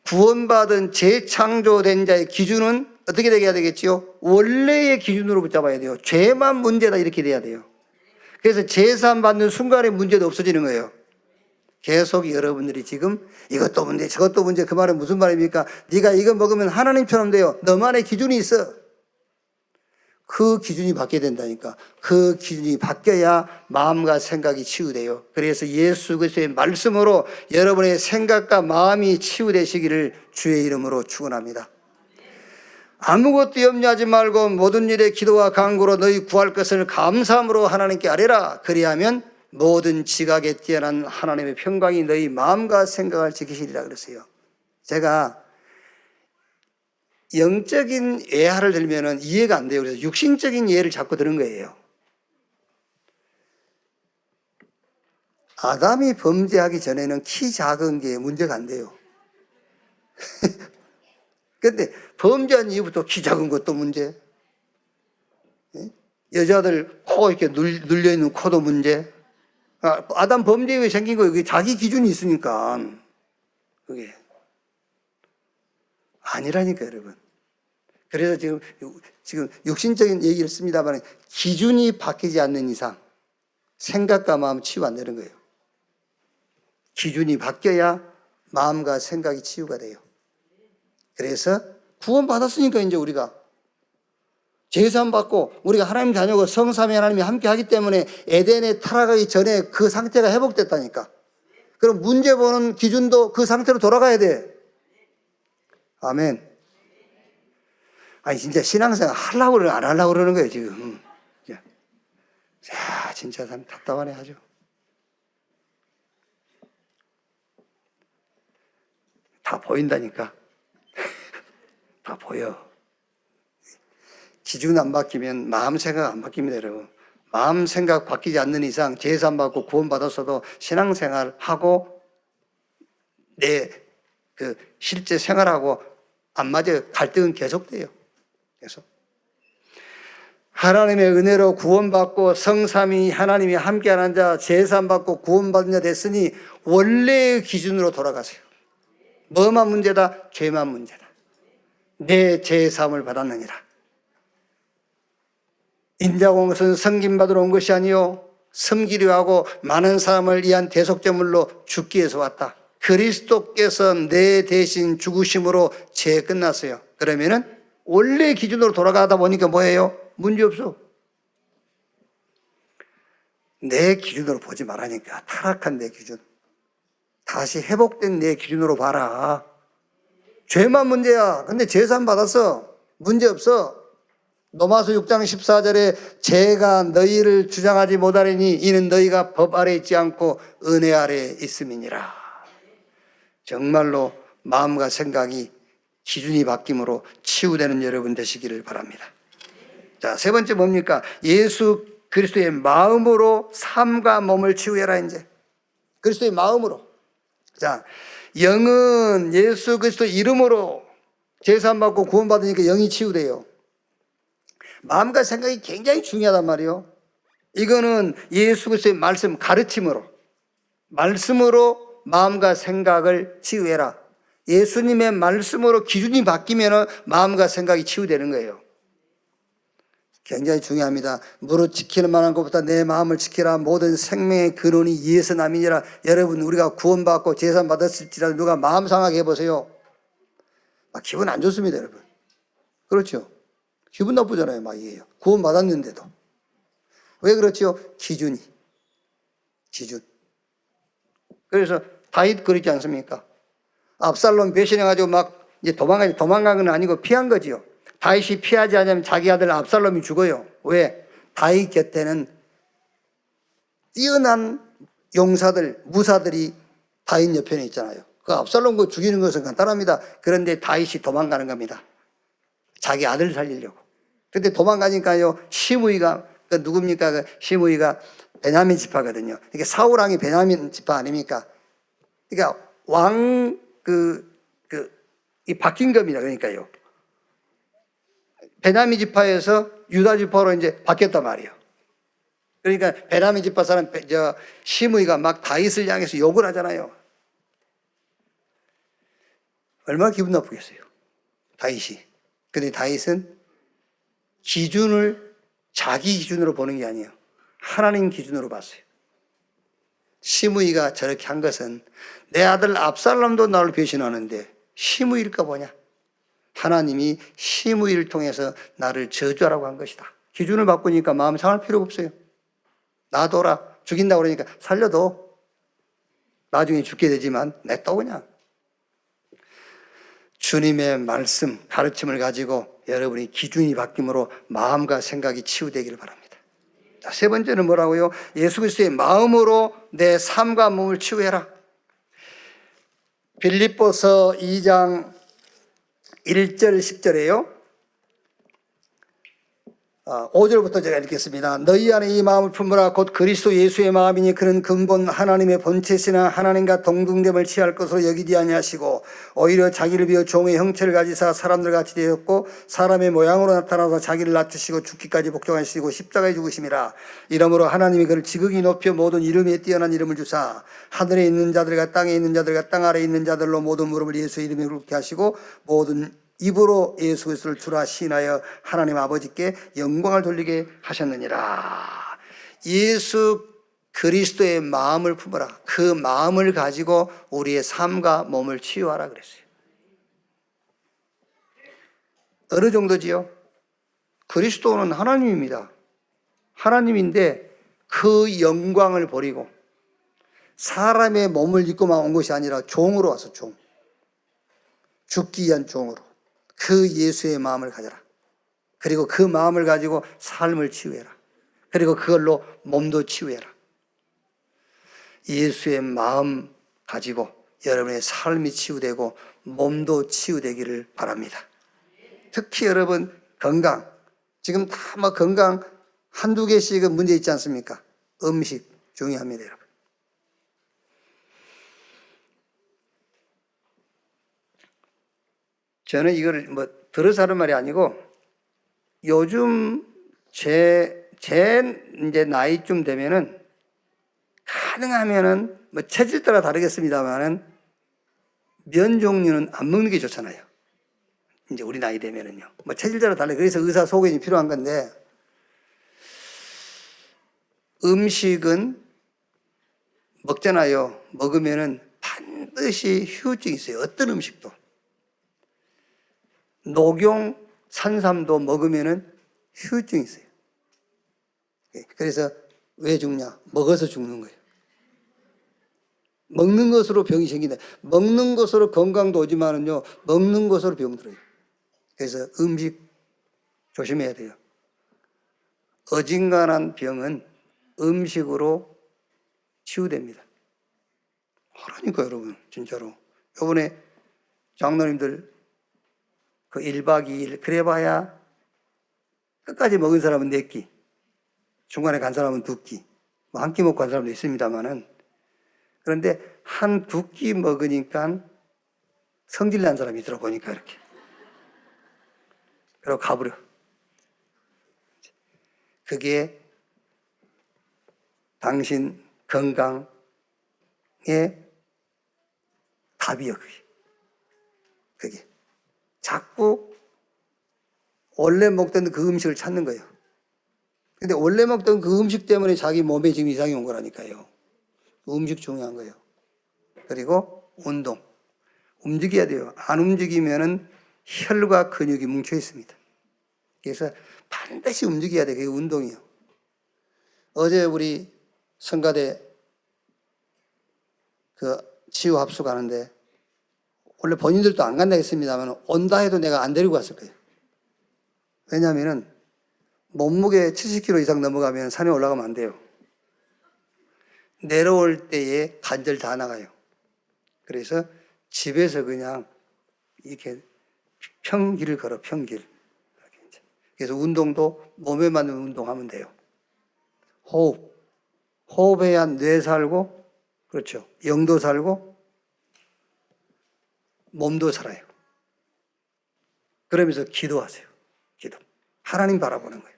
구원받은 재창조된 자의 기준은 어떻게 되게 해야 되겠지요? 원래의 기준으로 붙잡아야 돼요. 죄만 문제다, 이렇게 돼야 돼요. 그래서 제사함 받는 순간에 문제도 없어지는 거예요. 계속 여러분들이 지금 이것도 문제 저것도 문제, 그 말은 무슨 말입니까? 네가 이거 먹으면 하나님처럼 돼요. 너만의 기준이 있어. 그 기준이 바뀌어야 된다니까. 그 기준이 바뀌어야 마음과 생각이 치유돼요. 그래서 예수 그리스도의 말씀으로 여러분의 생각과 마음이 치유되시기를 주의 이름으로 축원합니다. 아무것도 염려하지 말고 모든 일에 기도와 간구로 너희 구할 것을 감사함으로 하나님께 아뢰라. 그리하면 모든 지각에 뛰어난 하나님의 평강이 너희 마음과 생각을 지키시리라 그랬어요. 제가 영적인 예화를 들면은 이해가 안 돼요. 그래서 육신적인 예를 자꾸 들은 거예요. 아담이 범죄하기 전에는 키 작은 게 문제가 안 돼요. 근데 범죄한 이후부터 키 작은 것도 문제. 여자들 코 이렇게 눌려있는 코도 문제. 아담 범죄 이후에 생긴 거예요. 그게 자기 기준이 있으니까. 그게. 아니라니까, 여러분. 그래서 지금 육신적인 얘기를 씁니다만 기준이 바뀌지 않는 이상 생각과 마음 치유 안 되는 거예요. 기준이 바뀌어야 마음과 생각이 치유가 돼요. 그래서 구원받았으니까 이제 우리가 제사함 받고 우리가 하나님 자녀고 성삼위 하나님이 함께 하기 때문에 에덴에 타락하기 전에 그 상태가 회복됐다니까. 그럼 문제 보는 기준도 그 상태로 돌아가야 돼. 아멘. 아니 진짜 신앙생활 하려고 그러는 안 하려고 그러는 거예요 지금. 자, 진짜 참 답답하네 아주. 다 보인다니까. 다 보여. 기준 안 바뀌면 마음 생각 안 바뀝니다, 여러분. 마음 생각 바뀌지 않는 이상 제사 안 받고 구원 받았어도 신앙생활 하고 내 그 실제 생활하고 안 맞아요. 갈등은 계속돼요. 계속. 하나님의 은혜로 구원받고 성삼위 하나님이 함께하는 자, 제사받고 구원받은 자 됐으니 원래의 기준으로 돌아가세요. 뭐만 문제다? 죄만 문제다. 내 제사함을 받았느니라. 인자가 온 것은 섬김받으러 온 것이 아니요 섬기려 하고 많은 사람을 위한 대속제물로 죽기 위해서 왔다. 그리스도께서 내 대신 죽으심으로 죄 끝났어요. 그러면은 원래 기준으로 돌아가다 보니까 뭐예요? 문제없어. 내 기준으로 보지 말라니까. 타락한 내 기준. 다시 회복된 내 기준으로 봐라. 죄만 문제야. 근데 제산 받았어. 문제없어. 로마서 6장 14절에 죄가 너희를 주장하지 못하리니 이는 너희가 법 아래 있지 않고 은혜 아래 있음이니라. 정말로 마음과 생각이 기준이 바뀜으로 치유되는 여러분 되시기를 바랍니다. 자, 세 번째 뭡니까? 예수 그리스도의 마음으로 삶과 몸을 치유해라. 이제 그리스도의 마음으로. 자, 영은 예수 그리스도 이름으로 제사받고 구원받으니까 영이 치유돼요. 마음과 생각이 굉장히 중요하단 말이에요. 이거는 예수 그리스도의 말씀 가르침으로, 말씀으로 마음과 생각을 치유해라. 예수님의 말씀으로 기준이 바뀌면 마음과 생각이 치유되는 거예요. 굉장히 중요합니다. 무릇 지키는 만한 것보다 내 마음을 지키라. 모든 생명의 근원이 이에서 남이니라. 여러분, 우리가 구원받고 제사 받았을지라도 누가 마음 상하게 해보세요. 막 기분 안 좋습니다, 여러분. 그렇죠? 기분 나쁘잖아요, 막 이게요. 구원받았는데도. 왜 그렇죠? 기준. 그래서 다윗 그렇지 않습니까? 압살롬 배신해가지고 막 이제 도망간 건 아니고 피한 거지요. 다윗이 피하지 않으면 자기 아들 압살롬이 죽어요. 왜? 다윗 곁에는 뛰어난 용사들, 무사들이 다윗 옆에 있잖아요. 그 압살롬 그 죽이는 것은 간단합니다. 그런데 다윗이 도망가는 겁니다. 자기 아들 살리려고. 근데 도망가니까요, 시므이가, 그 누굽니까? 그 시므이가 베냐민 지파거든요. 이게 사울왕이 베냐민 지파 아닙니까? 그러니까 이 바뀐 겁니다. 그러니까요. 베냐민 지파에서 유다 지파로 이제 바뀌었단 말이에요. 그러니까 베냐민 지파 사람, 시므이가 막 다윗을 향해서 욕을 하잖아요. 얼마나 기분 나쁘겠어요. 다윗이. 근데 다윗은 기준을 자기 기준으로 보는 게 아니에요. 하나님 기준으로 봤어요. 시므이가 저렇게 한 것은 내 아들 압살롬도 나를 배신하는데 시므이일까 보냐. 하나님이 시므이를 통해서 나를 저주하라고 한 것이다. 기준을 바꾸니까 마음 상할 필요가 없어요. 놔둬라. 죽인다고 그러니까 살려둬. 나중에 죽게 되지만 냅둬 그냥. 주님의 말씀, 가르침을 가지고 여러분이 기준이 바뀜으로 마음과 생각이 치유되기를 바랍니다. 자, 세 번째는 뭐라고요? 예수 그리스도의 마음으로 내 삶과 몸을 치유해라. 빌립보서 2장 1절 10절에요. 5절부터 제가 읽겠습니다. 너희 안에 이 마음을 품으라. 곧 그리스도 예수의 마음이니 그는 근본 하나님의 본체시나 하나님과 동등됨을 취할 것으로 여기지 아니하시고 오히려 자기를 비워 종의 형체를 가지사 사람들 같이 되었고 사람의 모양으로 나타나서 자기를 낮추시고 죽기까지 복종하시고 십자가에 죽으심이라. 이러므로 하나님이 그를 지극히 높여 모든 이름에 뛰어난 이름을 주사 하늘에 있는 자들과 땅에 있는 자들과 땅 아래에 있는 자들로 모든 무릎을 예수의 이름에 꿇게 하시고 모든 입으로 예수 그리스도를 주라 시인하여 하나님 아버지께 영광을 돌리게 하셨느니라. 예수 그리스도의 마음을 품어라. 그 마음을 가지고 우리의 삶과 몸을 치유하라 그랬어요. 어느 정도지요? 그리스도는 하나님입니다. 하나님인데 그 영광을 버리고 사람의 몸을 입고만 온 것이 아니라 종으로 와서 종. 죽기 위한 종으로. 그 예수의 마음을 가져라. 그리고 그 마음을 가지고 삶을 치유해라. 그리고 그걸로 몸도 치유해라. 예수의 마음 가지고 여러분의 삶이 치유되고 몸도 치유되기를 바랍니다. 특히 여러분 건강. 지금 다 뭐 건강 한두 개씩은 문제 있지 않습니까? 음식 중요합니다, 여러분. 저는 이걸 뭐 들어서 하는 말이 아니고 요즘 제 이제 나이쯤 되면은 가능하면은 뭐 체질 따라 다르겠습니다만은 면 종류는 안 먹는 게 좋잖아요. 이제 우리 나이 되면은요. 뭐 체질 따라 달라요. 그래서 의사 소견이 필요한 건데 음식은 먹잖아요. 먹으면은 반드시 휴증이 있어요. 어떤 음식도. 녹용, 산삼도 먹으면은 휴증이 있어요. 그래서 왜 죽냐? 먹어서 죽는 거예요. 먹는 것으로 병이 생긴다. 먹는 것으로 건강도 오지만은요, 먹는 것으로 병 들어요. 그래서 음식 조심해야 돼요. 어진간한 병은 음식으로 치유됩니다. 그러니까 여러분, 진짜로. 이번에 장로님들 그 1박 2일, 그래봐야 끝까지 먹은 사람은 4끼, 중간에 간 사람은 2끼, 뭐 한 끼 먹고 간 사람도 있습니다만은, 그런데 한 2끼 먹으니까 성질 난 사람이 있더라 보니까 이렇게. 그리고 가버려. 그게 당신 건강의 답이요, 그게. 자꾸 원래 먹던 그 음식을 찾는 거예요. 근데 원래 먹던 그 음식 때문에 자기 몸에 지금 이상이 온 거라니까요. 음식 중요한 거예요. 그리고 운동. 움직여야 돼요. 안 움직이면은 혈과 근육이 뭉쳐 있습니다. 그래서 반드시 움직여야 돼요. 그게 운동이요. 어제 우리 성가대 그 치유 합숙 가는데 원래 본인들도 안 간다 했습니다만 온다 해도 내가 안 데리고 갔을 거예요. 왜냐하면은 몸무게 70kg 이상 넘어가면 산에 올라가면 안 돼요. 내려올 때에 관절 다 나가요. 그래서 집에서 그냥 이렇게 평길을 걸어, 평길. 그래서 운동도 몸에 맞는 운동하면 돼요. 호흡. 호흡해야 뇌 살고, 그렇죠. 영도 살고, 몸도 살아요. 그러면서 기도하세요. 기도. 하나님 바라보는 거예요.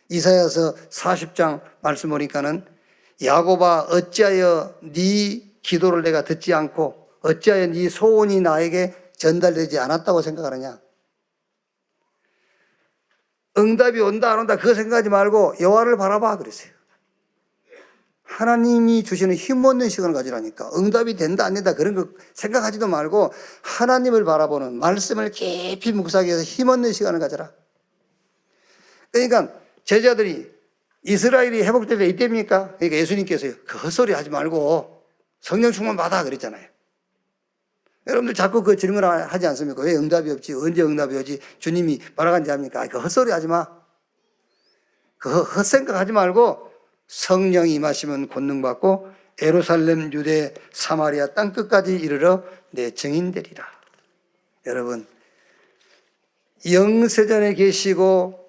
이사야서 40장 말씀 보니까는 야곱아 어찌하여 네 기도를 내가 듣지 않고 어찌하여 네 소원이 나에게 전달되지 않았다고 생각하느냐. 응답이 온다 안 온다 그거 생각하지 말고 여호와를 바라봐 그랬어요. 하나님이 주시는 힘없는 시간을 가지라니까. 응답이 된다 안 된다 그런 거 생각하지도 말고 하나님을 바라보는 말씀을 깊이 묵상해서 힘없는 시간을 가져라. 그러니까 제자들이 이스라엘이 회복될 때 이때입니까? 그러니까 예수님께서요. 그 헛소리 하지 말고 성령 충만 받아 그랬잖아요. 여러분들 자꾸 그 질문을 하지 않습니까? 왜 응답이 없지? 언제 응답이 오지? 주님이 바라간지 합니까? 그 헛소리 하지 마. 그 헛생각 하지 말고 성령이 임하시면 권능받고 예루살렘, 유대, 사마리아 땅끝까지 이르러 내 증인 되리라. 여러분, 영세전에 계시고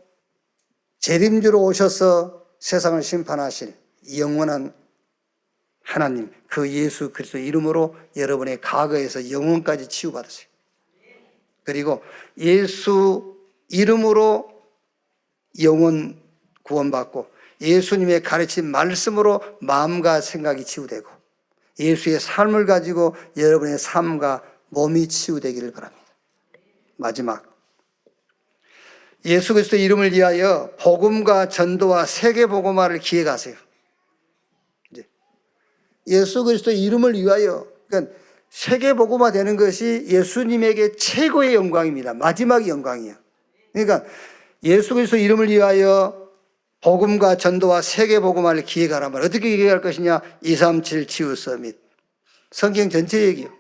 재림주로 오셔서 세상을 심판하실 영원한 하나님, 그 예수 그리스도 이름으로 여러분의 과거에서 영원까지 치유받으세요. 그리고 예수 이름으로 영원 구원받고 예수님의 가르친 말씀으로 마음과 생각이 치유되고 예수의 삶을 가지고 여러분의 삶과 몸이 치유되기를 바랍니다. 마지막, 예수 그리스도 이름을 위하여 복음과 전도와 세계 복음화를 기획하세요. 예수 그리스도 이름을 위하여, 그러니까 세계 복음화 되는 것이 예수님에게 최고의 영광입니다. 마지막의 영광이에요. 그러니까 예수 그리스도 이름을 위하여 복음과 전도와 세계 복음화를 기획하란 말. 어떻게 기획할 것이냐? 237 치유 서밋. 성경 전체 얘기요.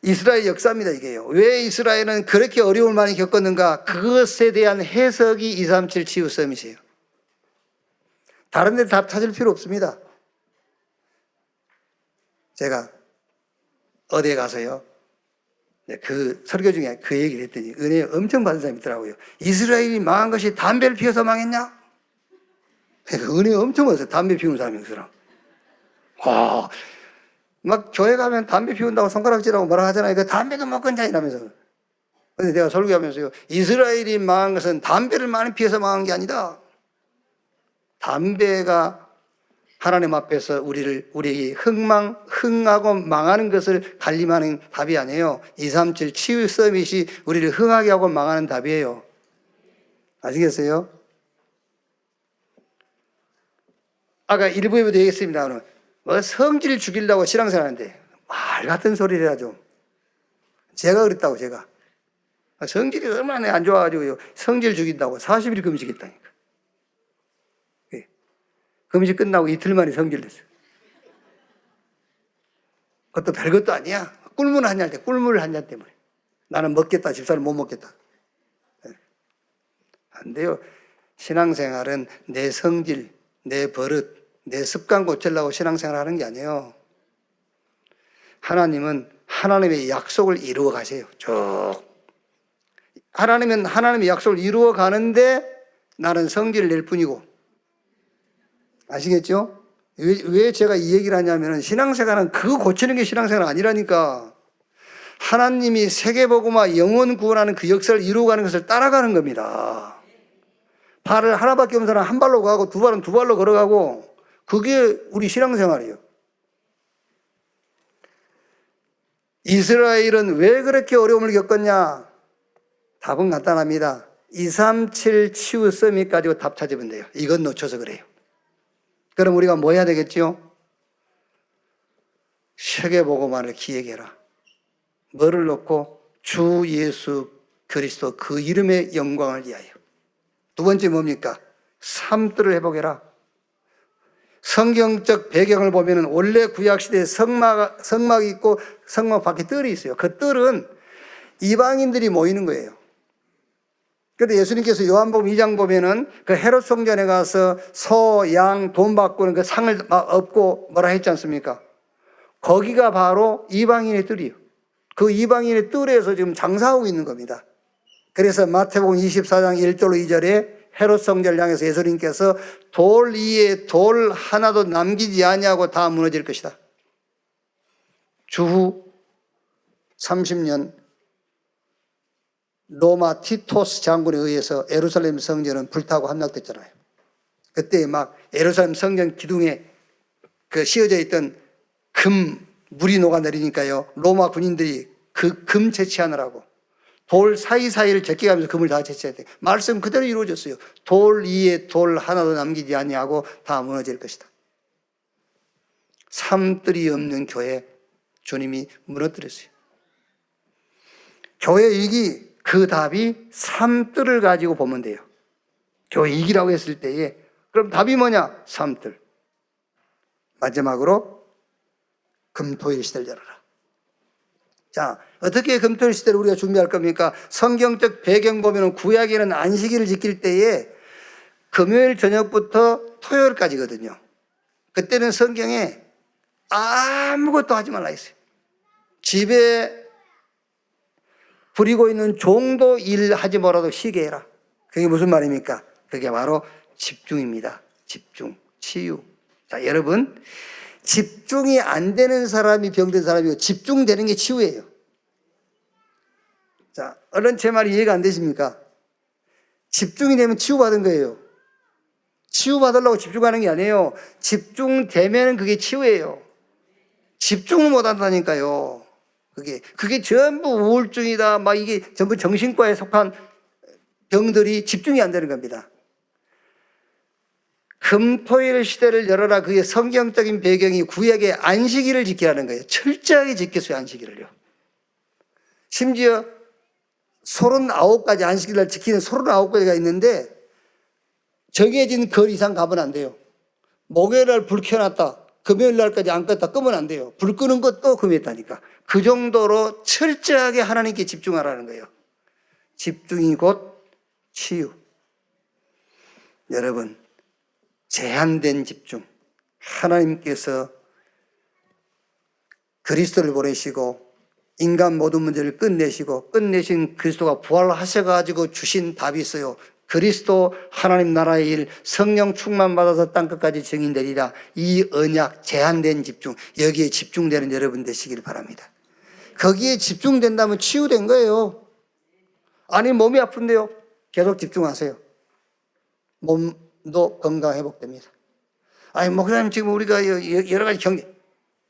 이스라엘 역사입니다, 이게요. 왜 이스라엘은 그렇게 어려움을 많이 겪었는가? 그것에 대한 해석이 237 치유 서밋이에요. 다른 데 답 찾을 필요 없습니다. 제가 어디에 가서요, 그 설교 중에 그 얘기를 했더니 은혜 엄청 받은 사람이 있더라고요. 이스라엘이 망한 것이 담배를 피워서 망했냐? 은혜 엄청 받았어요. 담배 피우는 사람이 그 사람. 와, 막 교회 가면 담배 피운다고 손가락질하고 뭐라 하잖아요. 그 담배도 못 끊자 이러면서. 근데 내가 설교하면서요, 이스라엘이 망한 것은 담배를 많이 피해서 망한 게 아니다. 담배가 하나님 앞에서 우리에게 흥하고 망하는 것을 관림하는 답이 아니에요. 237 치유 서밋이 우리를 흥하게 하고 망하는 답이에요. 아시겠어요? 아까 일부에도 얘기했습니다. 뭐 성질 죽이려고 신앙생활 하는데 말 같은 소리를 해야죠. 제가 그랬다고, 제가. 성질이 얼마나 안 좋아가지고요, 성질 죽인다고 40일 금식했다니까. 금식 끝나고 이틀 만에 성질 냈어요. 그것도 별것도 아니야. 꿀물 한 잔 때, 꿀물 한 잔 때문에. 나는 먹겠다, 집사는 못 먹겠다. 안 돼요. 신앙생활은 내 성질, 내 버릇, 내 습관 고치려고 신앙생활 하는 게 아니에요. 하나님은 하나님의 약속을 이루어 가세요. 쭉. 하나님은 하나님의 약속을 이루어 가는데 나는 성질을 낼 뿐이고. 아시겠죠? 왜 제가 이 얘기를 하냐면은 신앙생활은 그거 고치는 게 신앙생활 아니라니까. 하나님이 세계복음화 영혼 구원하는 그 역사를 이루어가는 것을 따라가는 겁니다. 발을 하나밖에 없는 사람 한 발로 가고 두 발은 두 발로 걸어가고, 그게 우리 신앙생활이에요. 이스라엘은 왜 그렇게 어려움을 겪었냐? 답은 간단합니다. 237 치유 서밋 가지고 답 찾으면 돼요. 이건 놓쳐서 그래요. 그럼 우리가 뭐 해야 되겠죠? 세계복음화를 기획해라. 뭐를 놓고? 주 예수 그리스도 그 이름의 영광을 위하여. 두 번째 뭡니까? 삶들을 회복해라. 성경적 배경을 보면 원래 구약시대에 성막이 있고 성막 밖에 뜰이 있어요. 그 뜰은 이방인들이 모이는 거예요. 그런데 예수님께서 요한복음 2장 보면은 그 헤롯 성전에 가서 소, 양, 돈 바꾸는 그 상을 업고 뭐라 했지 않습니까? 거기가 바로 이방인의 뜰이에요. 그 이방인의 뜰에서 지금 장사하고 있는 겁니다. 그래서 마태복음 24장 1절로 2절에 헤롯 성전을 향해서 예수님께서 돌 위에 돌 하나도 남기지 아니하고 다 무너질 것이다. 주후 30년 로마 티토스 장군에 의해서 예루살렘 성전은 불타고 함락됐잖아요. 그때 막 예루살렘 성전 기둥에 그 씌어져 있던 금 물이 녹아내리니까요, 로마 군인들이 그 금 채취하느라고 돌 사이사이를 제껴가면서 금을 다 채취해야 돼. 말씀 그대로 이루어졌어요. 돌 위에 돌 하나도 남기지 아니하고 다 무너질 것이다. 삶들이 없는 교회 주님이 무너뜨렸어요. 교회 위기, 그 답이 삶들을 가지고 보면 돼요. 교회 위기라고 했을 때에 그럼 답이 뭐냐? 삶들. 마지막으로 금토일 시대를 열어라. 자, 어떻게 금토일 시대를 우리가 준비할 겁니까? 성경적 배경 보면 구약에는 안식일을 지킬 때에 금요일 저녁부터 토요일까지거든요. 그때는 성경에 아무것도 하지 말라 했어요. 집에 부리고 있는 종도 일하지 말아도 쉬게 해라. 그게 무슨 말입니까? 그게 바로 집중입니다. 집중, 치유. 자, 여러분, 집중이 안 되는 사람이 병든 사람이고 집중되는 게 치유예요. 자, 얼른 제 말이 이해가 안 되십니까? 집중이 되면 치유받은 거예요. 치유받으려고 집중하는 게 아니에요. 집중되면 그게 치유예요. 집중을 못 한다니까요. 그게 전부 우울증이다. 막 이게 전부 정신과에 속한 병들이 집중이 안 되는 겁니다. 금토일 시대를 열어라. 그게 성경적인 배경이 구약의 안식일을 지키라는 거예요. 철저하게 지켰어요, 안식일을요. 심지어 39가지 안식일을 지키는 39가지가 있는데 정해진 걸 이상 가면 안 돼요. 목요일 날 불 켜놨다. 금요일 날까지 안 껐다 끄면 안 돼요. 불 끄는 것도 금했다니까. 그 정도로 철저하게 하나님께 집중하라는 거예요. 집중이 곧 치유. 여러분, 제한된 집중. 하나님께서 그리스도를 보내시고 인간 모든 문제를 끝내신 그리스도가 부활하셔가지고 주신 답이 있어요. 그리스도 하나님 나라의 일, 성령 충만 받아서 땅끝까지 증인되리라. 이 언약, 제한된 집중, 여기에 집중되는 여러분 되시길 바랍니다. 거기에 집중된다면 치유된 거예요. 아니 몸이 아픈데요. 계속 집중하세요. 몸도 건강 회복됩니다. 아니 목사님 지금 우리가 여러 가지 경제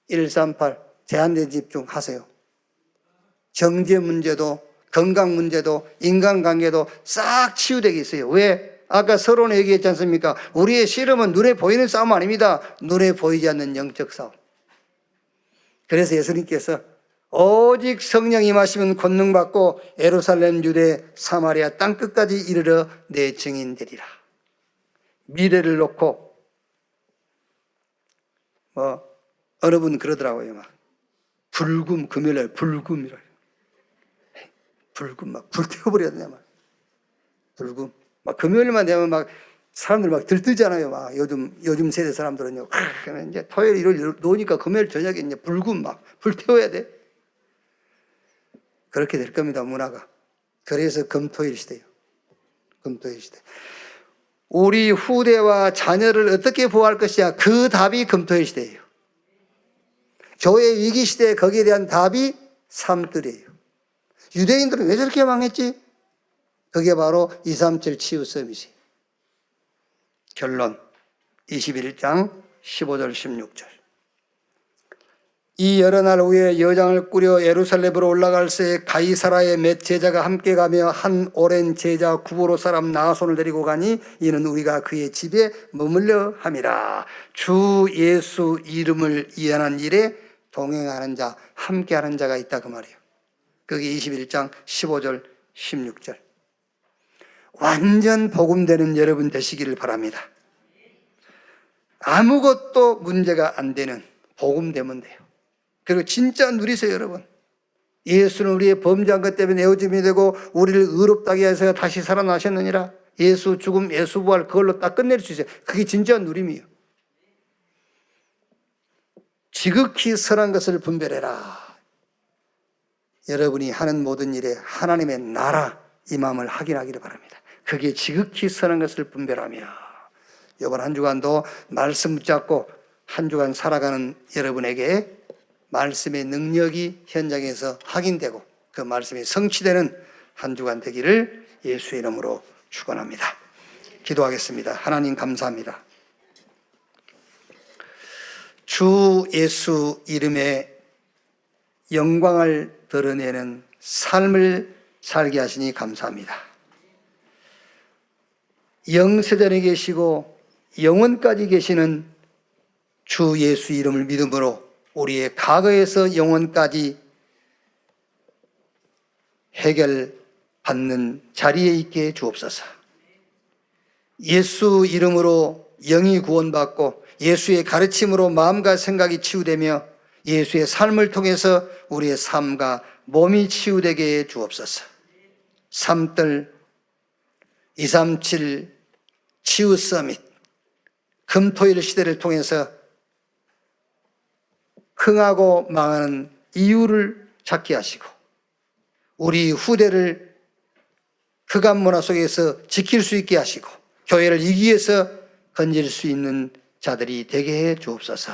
138 제한된 집중하세요. 경제 문제도 건강 문제도 인간관계도 싹 치유되게 있어요. 왜? 아까 서론에 얘기했지 않습니까? 우리의 씨름은 눈에 보이는 싸움 아닙니다. 눈에 보이지 않는 영적 싸움. 그래서 예수님께서 오직 성령 임하시면 권능받고 예루살렘, 유대, 사마리아 땅끝까지 이르러 내 증인 되리라. 미래를 놓고 어느 분 그러더라고요. 막 불금 금요일날 불금이라 불금 막 불태워버려야 되냐 막 불금 막 금요일만 되면 막 사람들 막 들뜨잖아요. 막 요즘 세대 사람들은요. 이제 토요일 일요일 노니까 금요일 저녁에 이제 불금 막 불태워야 돼. 그렇게 될 겁니다. 문화가. 그래서 금토일 시대예요. 금토일 시대. 우리 후대와 자녀를 어떻게 보호할 것이냐, 그 답이 금토일 시대예요. 교회 위기 시대에 거기에 대한 답이 삶들이에요. 유대인들은 왜 저렇게 망했지? 그게 바로 237 치유 서밋이에요. 결론 21장 15절 16절. 이 여러 날 후에 여장을 꾸려 예루살렘으로 올라갈 새에 가이사라의 몇 제자가 함께 가며 한 오랜 제자 구보로 사람 나아손을 데리고 가니 이는 우리가 그의 집에 머물려 함이라. 주 예수 이름을 위하는 일에 동행하는 자, 함께하는 자가 있다 그 말이에요. 그게 21장 15절 16절. 완전 복음되는 여러분 되시기를 바랍니다. 아무것도 문제가 안 되는 복음되면 돼요. 그리고 진짜 누리세요, 여러분. 예수는 우리의 범죄한 것 때문에 내어짐이 되고 우리를 의롭다게 해서 다시 살아나셨느니라. 예수 죽음, 예수 부활 그걸로 딱 끝낼 수 있어요. 그게 진짜 누림이에요. 지극히 선한 것을 분별해라. 여러분이 하는 모든 일에 하나님의 나라 이 마음을 확인하기를 바랍니다. 그게 지극히 선한 것을 분별하며 이번 한 주간도 말씀 붙잡고 한 주간 살아가는 여러분에게 말씀의 능력이 현장에서 확인되고 그 말씀이 성취되는 한 주간 되기를 예수의 이름으로 축원합니다. 기도하겠습니다. 하나님 감사합니다. 주 예수 이름의 영광을 드러내는 삶을 살게 하시니 감사합니다. 영세전에 계시고 영원까지 계시는 주 예수 이름을 믿음으로 우리의 과거에서 영원까지 해결받는 자리에 있게 주옵소서. 예수 이름으로 영이 구원받고 예수의 가르침으로 마음과 생각이 치유되며 예수의 삶을 통해서 우리의 삶과 몸이 치유되게 해 주옵소서. 삶들 237 치유 서밋 금토일 시대를 통해서 흥하고 망하는 이유를 찾게 하시고 우리 후대를 흑암 문화 속에서 지킬 수 있게 하시고 교회를 이기에서 건질 수 있는 자들이 되게 해 주옵소서.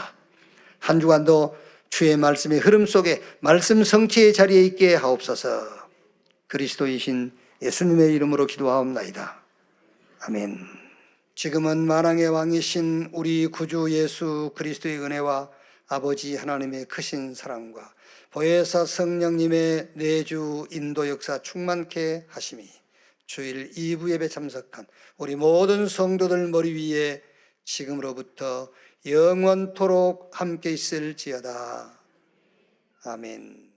한 주간도 주의 말씀의 흐름 속에 말씀 성취의 자리에 있게 하옵소서. 그리스도이신 예수님의 이름으로 기도하옵나이다. 아멘. 지금은 만왕의 왕이신 우리 구주 예수 그리스도의 은혜와 아버지 하나님의 크신 사랑과 보혜사 성령님의 내주 인도 역사 충만케 하심이 주일 2부 예배 참석한 우리 모든 성도들 머리 위에 지금으로부터 영원토록 함께 있을지어다. 아멘.